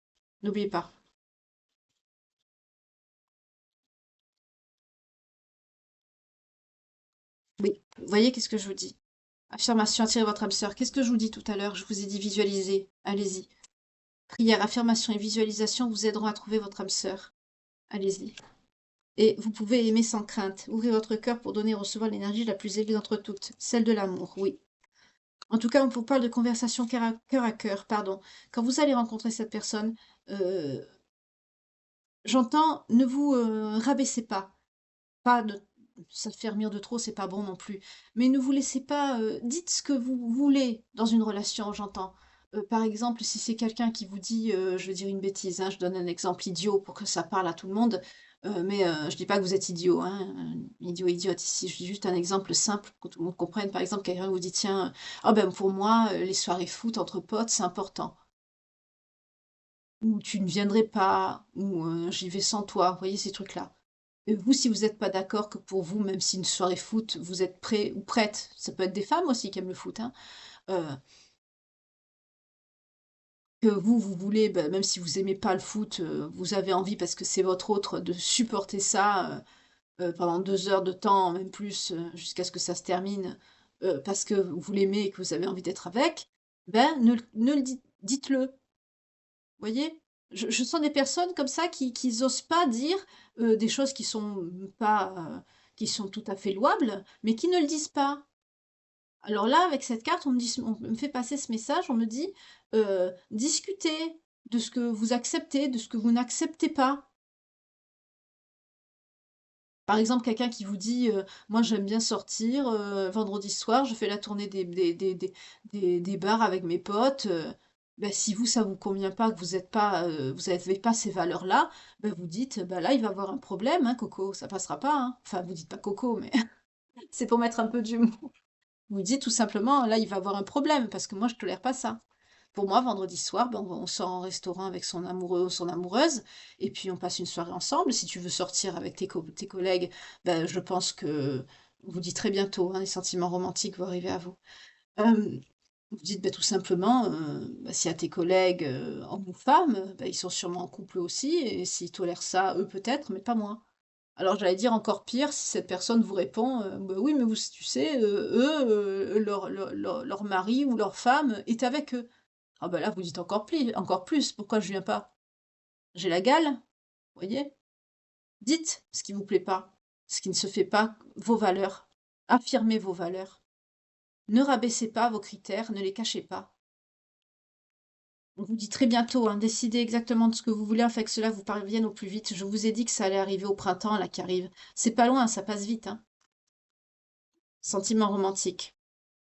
N'oubliez pas. Oui, vous voyez, qu'est-ce que je vous dis? Affirmation, attirez votre âme sœur. Qu'est-ce que je vous dis tout à l'heure? Je vous ai dit visualiser. Allez-y. Prière, affirmation et visualisation vous aideront à trouver votre âme sœur. Allez-y. Et vous pouvez aimer sans crainte. Ouvrez votre cœur pour donner et recevoir l'énergie la plus élevée d'entre toutes, celle de l'amour, oui. En tout cas, on vous parle de conversation cœur à cœur, pardon. Quand vous allez rencontrer cette personne, euh, j'entends, ne vous rabaissez pas. Pas de s'affermir de trop, c'est pas bon non plus. Mais ne vous laissez pas, dites ce que vous voulez dans une relation, j'entends. Par exemple, si c'est quelqu'un qui vous dit, je vais dire une bêtise, hein, je donne un exemple idiot pour que ça parle à tout le monde, mais je dis pas que vous êtes idiot, hein, idiot, idiote ici, je dis juste un exemple simple pour que tout le monde comprenne. Par exemple, quelqu'un vous dit, tiens, ah ben pour moi, les soirées foot entre potes, c'est important. Ou tu ne viendrais pas, ou j'y vais sans toi, vous voyez ces trucs-là. Et vous, si vous n'êtes pas d'accord que pour vous, même si une soirée foot, vous êtes prêt ou prête, ça peut être des femmes aussi qui aiment le foot, hein, euh, que vous voulez, bah, même si vous aimez pas le foot, vous avez envie parce que c'est votre autre de supporter ça pendant 2 heures de temps, même plus, jusqu'à ce que ça se termine, parce que vous l'aimez et que vous avez envie d'être avec, ben ne le dites-le. Voyez? Je sens des personnes comme ça qui osent pas dire des choses qui sont pas, qui sont tout à fait louables, mais qui ne le disent pas. Alors là, avec cette carte, on me fait passer ce message, on me dit discutez de ce que vous acceptez, de ce que vous n'acceptez pas. Par exemple, quelqu'un qui vous dit moi j'aime bien sortir, vendredi soir, je fais la tournée des bars avec mes potes. Ben, si vous, ça vous convient pas, que vous êtes pas, vous n'avez pas ces valeurs-là, ben, vous dites bah là, il va y avoir un problème, hein, Coco, ça passera pas, hein. Enfin, vous dites pas Coco, mais c'est pour mettre un peu d'humour. Vous dites tout simplement là, il va y avoir un problème parce que moi, je tolère pas ça. Pour moi, vendredi soir, ben, on sort en restaurant avec son amoureux ou son amoureuse et puis on passe une soirée ensemble. Si tu veux sortir avec tes collègues, ben, je pense que vous dites très bientôt, hein, les sentiments romantiques vont arriver à vous. Hem, vous dites, bah, tout simplement, bah, s'il y a tes collègues, hommes ou femmes, bah, ils sont sûrement en couple aussi et s'ils tolèrent ça, eux peut-être, mais pas moi. Alors j'allais dire encore pire si cette personne vous répond, «Bah, oui, mais vous tu sais, eux, leur mari ou leur femme est avec eux». Ah bah, là vous dites encore plus: «Pourquoi je viens pas? J'ai la gale?» Vous voyez? Dites ce qui vous plaît pas, ce qui ne se fait pas, vos valeurs. Affirmez vos valeurs. Ne rabaissez pas vos critères, ne les cachez pas. On vous dit très bientôt, hein, décidez exactement de ce que vous voulez afin que cela vous parvienne au plus vite. Je vous ai dit que ça allait arriver au printemps, là, qui arrive. C'est pas loin, ça passe vite, hein. Sentiments romantiques.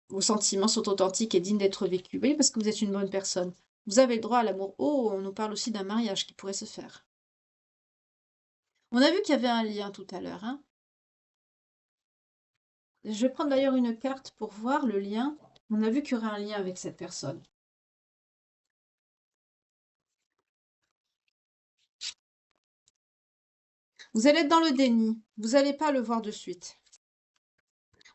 Vos sentiments sont authentiques et dignes d'être vécus. Oui, parce que vous êtes une bonne personne. Vous avez le droit à l'amour. Oh, on nous parle aussi d'un mariage qui pourrait se faire. On a vu qu'il y avait un lien tout à l'heure, hein. Je vais prendre d'ailleurs une carte pour voir le lien. On a vu qu'il y aurait un lien avec cette personne. Vous allez être dans le déni. Vous n'allez pas le voir de suite.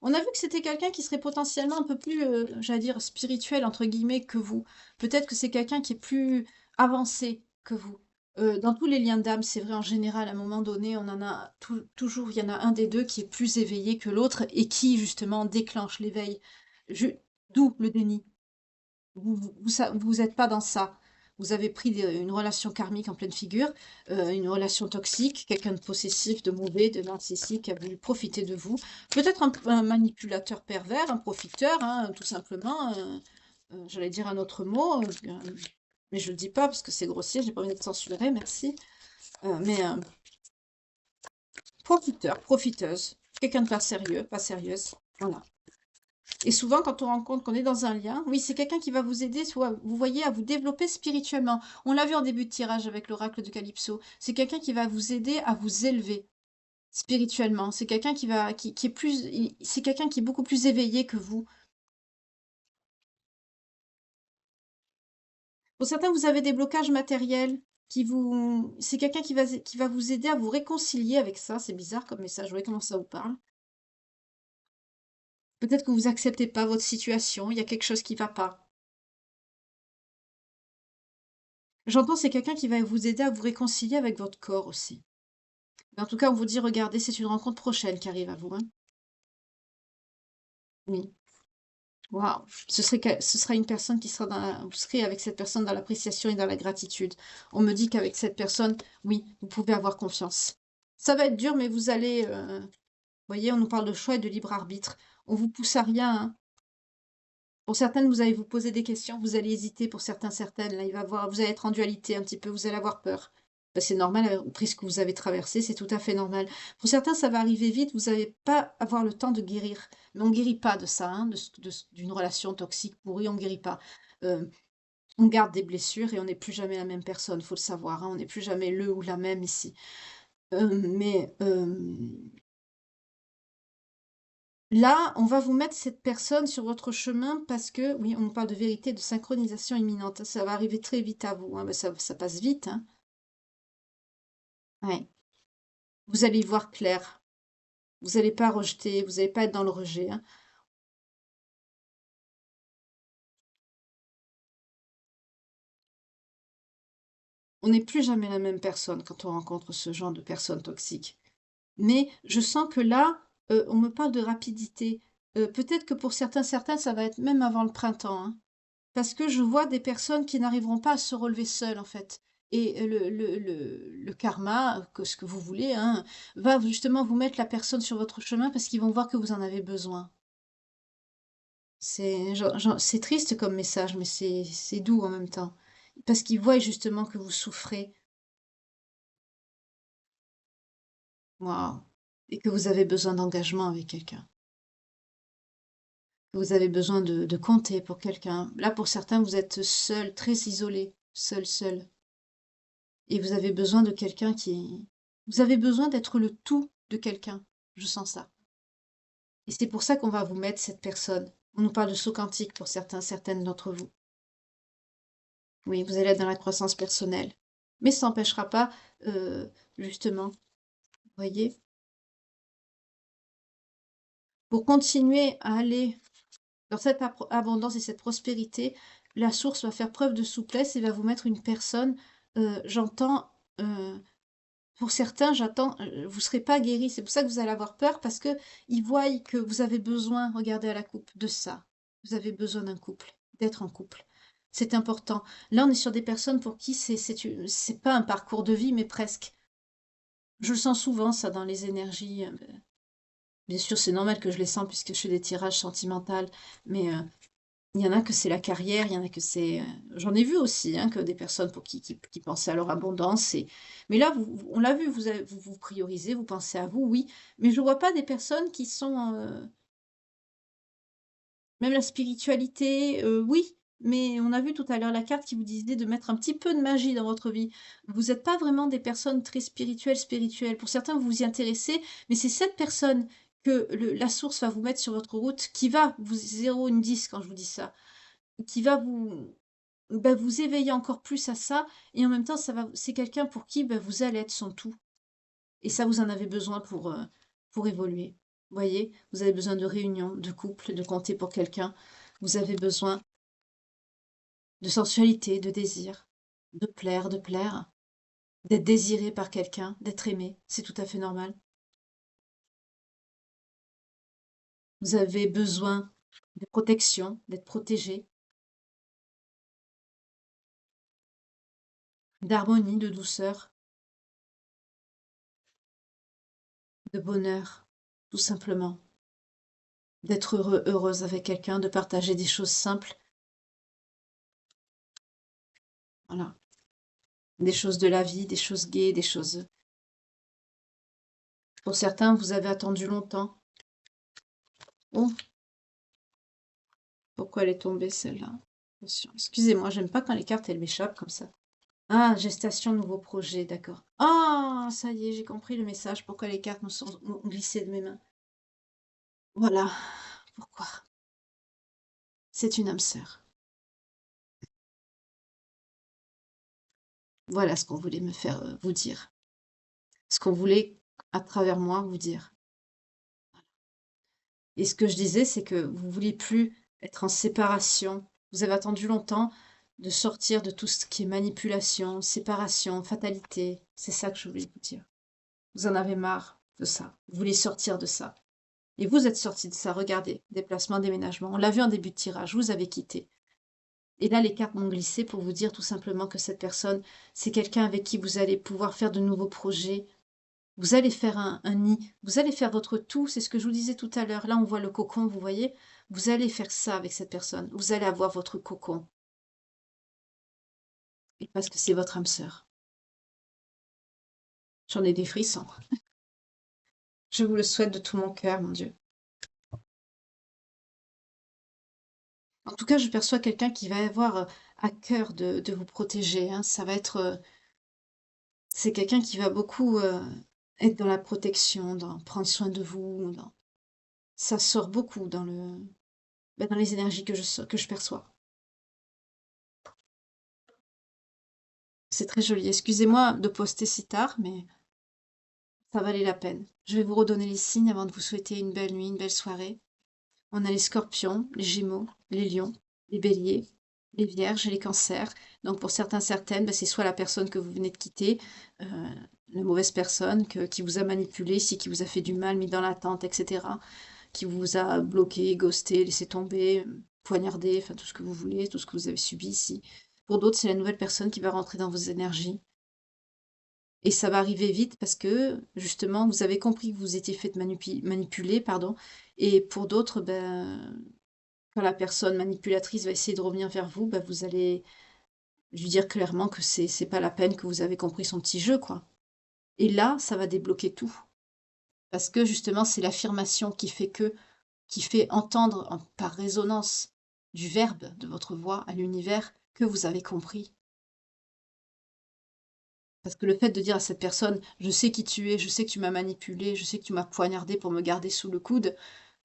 On a vu que c'était quelqu'un qui serait potentiellement un peu plus, j'allais dire «spirituel» entre guillemets que vous. Peut-être que c'est quelqu'un qui est plus avancé que vous. Dans tous les liens d'âme, c'est vrai en général, à un moment donné, on en a toujours il y en a un des 2 qui est plus éveillé que l'autre et qui justement déclenche l'éveil. Je D'où le déni. Vous êtes pas dans ça. Vous avez pris une relation karmique en pleine figure, une relation toxique, quelqu'un de possessif, de mauvais, de narcissique qui a voulu profiter de vous. Peut-être un manipulateur pervers, un profiteur, hein, tout simplement. J'allais dire un autre mot, mais je le dis pas parce que c'est grossier, j'ai pas envie d'être censurée, merci. Mais profiteur, profiteuse, quelqu'un de pas sérieux, pas sérieuse. Voilà. Et souvent, quand on rencontre qu'on est dans un lien, oui, c'est quelqu'un qui va vous aider, soit vous voyez, à vous développer spirituellement. On l'a vu en début de tirage avec l'oracle de Calypso. C'est quelqu'un qui va vous aider à vous élever spirituellement. C'est quelqu'un qui est plus, c'est quelqu'un qui est beaucoup plus éveillé que vous. Pour certains, vous avez des blocages matériels c'est quelqu'un qui va vous aider à vous réconcilier avec ça. C'est bizarre comme message. Vous voyez comment ça vous parle. Peut-être que vous acceptez pas votre situation. Il y a quelque chose qui va pas. J'entends, c'est quelqu'un qui va vous aider à vous réconcilier avec votre corps aussi. Mais en tout cas, on vous dit, regardez, c'est une rencontre prochaine qui arrive à vous, hein. Oui. Waouh. Ce sera une personne qui sera vous serez avec cette personne dans l'appréciation et dans la gratitude. On me dit qu'avec cette personne, oui, vous pouvez avoir confiance. Ça va être dur, mais vous allez, vous voyez, on nous parle de choix et de libre arbitre. On vous pousse à rien, hein. Pour certaines, vous allez vous poser des questions, vous allez hésiter pour certains, certaines. Là, vous allez être en dualité un petit peu, vous allez avoir peur. Ben, c'est normal, au prix ce que vous avez traversé, c'est tout à fait normal. Pour certains, ça va arriver vite, vous n'allez pas avoir le temps de guérir. Mais on ne guérit pas de ça, hein, d'une relation toxique pourrie, on ne guérit pas. Euh, on garde des blessures et on n'est plus jamais la même personne, faut le savoir, hein, on n'est plus jamais le ou la même ici. Mais là, on va vous mettre cette personne sur votre chemin parce que, oui, on nous parle de vérité, de synchronisation imminente. Ça va arriver très vite à vous, hein, mais ça passe vite, hein. Ouais. Vous allez y voir clair. Vous n'allez pas rejeter, vous n'allez pas être dans le rejet, hein. On n'est plus jamais la même personne quand on rencontre ce genre de personnes toxiques. Mais je sens que là, on me parle de rapidité. Peut-être que pour certains, certaines, ça va être même avant le printemps, hein. Parce que je vois des personnes qui n'arriveront pas à se relever seules, en fait. Et le karma, que ce que vous voulez, hein, va justement vous mettre la personne sur votre chemin parce qu'ils vont voir que vous en avez besoin. C'est triste comme message, mais c'est doux en même temps. Parce qu'ils voient justement que vous souffrez. Waouh! Et que vous avez besoin d'engagement avec quelqu'un. Que vous avez besoin de compter pour quelqu'un. Là, pour certains, vous êtes seul, très isolé, seul, seul. Et vous avez besoin de quelqu'un qui vous avez besoin d'être le tout de quelqu'un. Je sens ça. Et c'est pour ça qu'on va vous mettre cette personne. On nous parle de saut quantique pour certains, certaines d'entre vous. Oui, vous allez être dans la croissance personnelle. Mais ça n'empêchera pas, justement, vous voyez, pour continuer à aller dans cette abondance et cette prospérité, la source va faire preuve de souplesse et va vous mettre une personne, j'entends, pour certains, vous serez pas guéri. C'est pour ça que vous allez avoir peur parce que ils voient que vous avez besoin, regardez à la coupe, de ça. Vous avez besoin d'un couple, d'être en couple. C'est important. Là, on est sur des personnes pour qui c'est pas un parcours de vie, mais presque. Je le sens souvent ça dans les énergies, bien sûr, c'est normal que je les sens puisque je fais des tirages sentimentaux, mais il y en a que c'est la carrière, il y en a que c'est, j'en ai vu aussi, hein, que des personnes pour qui pensaient à leur abondance mais là, on l'a vu, vous priorisez, vous pensez à vous, oui, mais je vois pas des personnes qui sont, même la spiritualité, oui, mais on a vu tout à l'heure la carte qui vous disait de mettre un petit peu de magie dans votre vie. Vous êtes pas vraiment des personnes très spirituelles. Pour certains, vous vous y intéressez, mais c'est cette personne que la source va vous mettre sur votre route qui va vous 0 une 10 quand je vous dis ça, qui va vous éveiller encore plus à ça et en même temps, c'est quelqu'un pour qui, vous allez être son tout et ça, vous en avez besoin pour évoluer. Vous voyez? Vous avez besoin de réunion, de couple, de compter pour quelqu'un. Vous avez besoin de sensualité, de désir, de plaire, d'être désiré par quelqu'un, d'être aimé. C'est tout à fait normal. Vous avez besoin de protection, d'être protégé, d'harmonie, de douceur, de bonheur, tout simplement. D'être heureux, heureuse avec quelqu'un, de partager des choses simples, voilà. Des choses de la vie, des choses gaies, des choses. Pour certains, vous avez attendu longtemps. Oh, pourquoi elle est tombée celle-là? Attention. Excusez-moi, j'aime pas quand les cartes elles m'échappent comme ça. Ah, gestation, nouveau projet, d'accord. Ah, ça y est, j'ai compris le message, pourquoi les cartes ont glissé de mes mains. Voilà, pourquoi. C'est une âme sœur. Voilà ce qu'on voulait me faire vous dire. Ce qu'on voulait, à travers moi, vous dire. Et ce que je disais, c'est que vous vouliez plus être en séparation. Vous avez attendu longtemps de sortir de tout ce qui est manipulation, séparation, fatalité. C'est ça que je voulais vous dire. Vous en avez marre de ça. Vous voulez sortir de ça. Et vous êtes sorti de ça. Regardez, déplacement, déménagement. On l'a vu en début de tirage. Vous avez quitté. Et là, les cartes m'ont glissé pour vous dire tout simplement que cette personne, c'est quelqu'un avec qui vous allez pouvoir faire de nouveaux projets. Vous allez faire un nid, vous allez faire votre tout, c'est ce que je vous disais tout à l'heure. Là, on voit le cocon, vous voyez? Vous allez faire ça avec cette personne. Vous allez avoir votre cocon. Et parce que c'est votre âme sœur. J'en ai des frissons. Je vous le souhaite de tout mon cœur, mon Dieu. En tout cas, je perçois quelqu'un qui va avoir à cœur de vous protéger, hein. Ça va être, c'est quelqu'un qui va beaucoup être dans la protection, dans prendre soin de vous. Ça sort beaucoup dans les énergies que je perçois. C'est très joli. Excusez-moi de poster si tard, mais ça valait la peine. Je vais vous redonner les signes avant de vous souhaiter une belle nuit, une belle soirée. On a les scorpions, les gémeaux, les lions, les béliers, les vierges et les cancers. Donc pour certains, certaines, c'est soit la personne que vous venez de quitter, euh, la mauvaise personne qui vous a manipulé, si qui vous a fait du mal, mis dans l'attente, etc., qui vous a bloqué, ghosté, laissé tomber, poignardé, enfin tout ce que vous voulez, tout ce que vous avez subi ici. Pour d'autres, c'est la nouvelle personne qui va rentrer dans vos énergies. Et ça va arriver vite parce que, justement, vous avez compris que vous étiez fait manipuler, pardon. Et pour d'autres, quand la personne manipulatrice va essayer de revenir vers vous, vous allez lui dire clairement que c'est pas la peine, que vous avez compris son petit jeu, quoi. Et là, ça va débloquer tout. Parce que justement, c'est l'affirmation qui fait entendre par résonance du verbe de votre voix à l'univers que vous avez compris. Parce que le fait de dire à cette personne: «Je sais qui tu es, je sais que tu m'as manipulé, je sais que tu m'as poignardé pour me garder sous le coude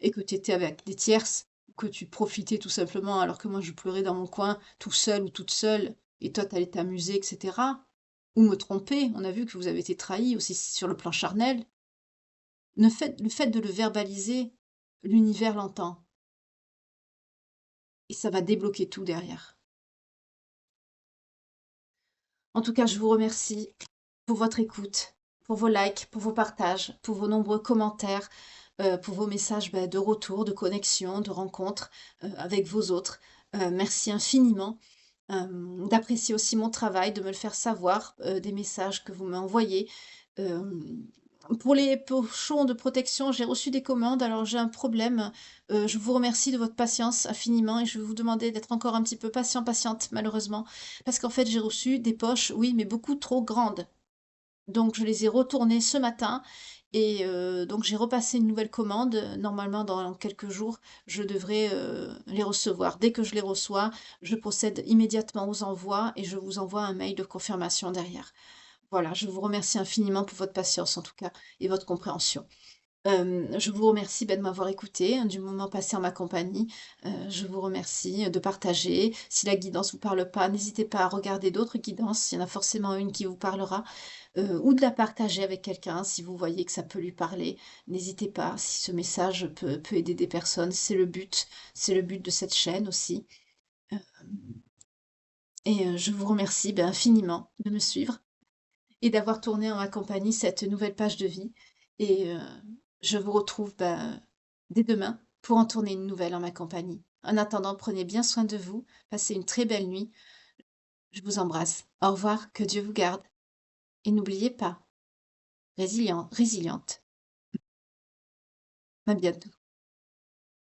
et que tu étais avec des tierces, que tu profitais tout simplement alors que moi je pleurais dans mon coin, tout seul ou toute seule», et toi, tu allais t'amuser et cetera, ou me tromper. On a vu que vous avez été trahis aussi sur le plan charnel. Le fait de le verbaliser, l'univers l'entend et ça va débloquer tout derrière. En tout cas, je vous remercie pour votre écoute, pour vos likes, pour vos partages, pour vos nombreux commentaires, pour vos messages, bah, de retour, de connexion, de rencontre, avec vos autres. Merci infiniment, d'apprécier aussi mon travail, de me le faire savoir, des messages que vous m'envoyez. Hem, pour les pochons de protection, j'ai reçu des commandes, alors j'ai un problème. Je vous remercie de votre patience infiniment et je vais vous demander d'être encore un petit peu patiente malheureusement. Parce qu'en fait, j'ai reçu des poches, oui, mais beaucoup trop grandes. Donc je les ai retournées ce matin et donc j'ai repassé une nouvelle commande. Normalement, dans quelques jours, je devrais, les recevoir. Dès que je les reçois, je procède immédiatement aux envois et je vous envoie un mail de confirmation derrière. Voilà, je vous remercie infiniment pour votre patience en tout cas et votre compréhension. Je vous remercie, bah, de m'avoir écoutée, hein, du moment passé en ma compagnie. Je vous remercie de partager. Si la guidance vous parle pas, n'hésitez pas à regarder d'autres guidances, il y en a forcément une qui vous parlera, ou de la partager avec quelqu'un si vous voyez que ça peut lui parler. N'hésitez pas, si ce message peut aider des personnes, c'est le but de cette chaîne aussi. Hem et je vous remercie, bah, infiniment de me suivre et d'avoir tourné en ma compagnie cette nouvelle page de vie et je vous retrouve, bah, dès demain pour en tourner une nouvelle en ma compagnie. En attendant, prenez bien soin de vous, passez une très belle nuit. Je vous embrasse. Au revoir, que Dieu vous garde et n'oubliez pas, résiliente, à bientôt.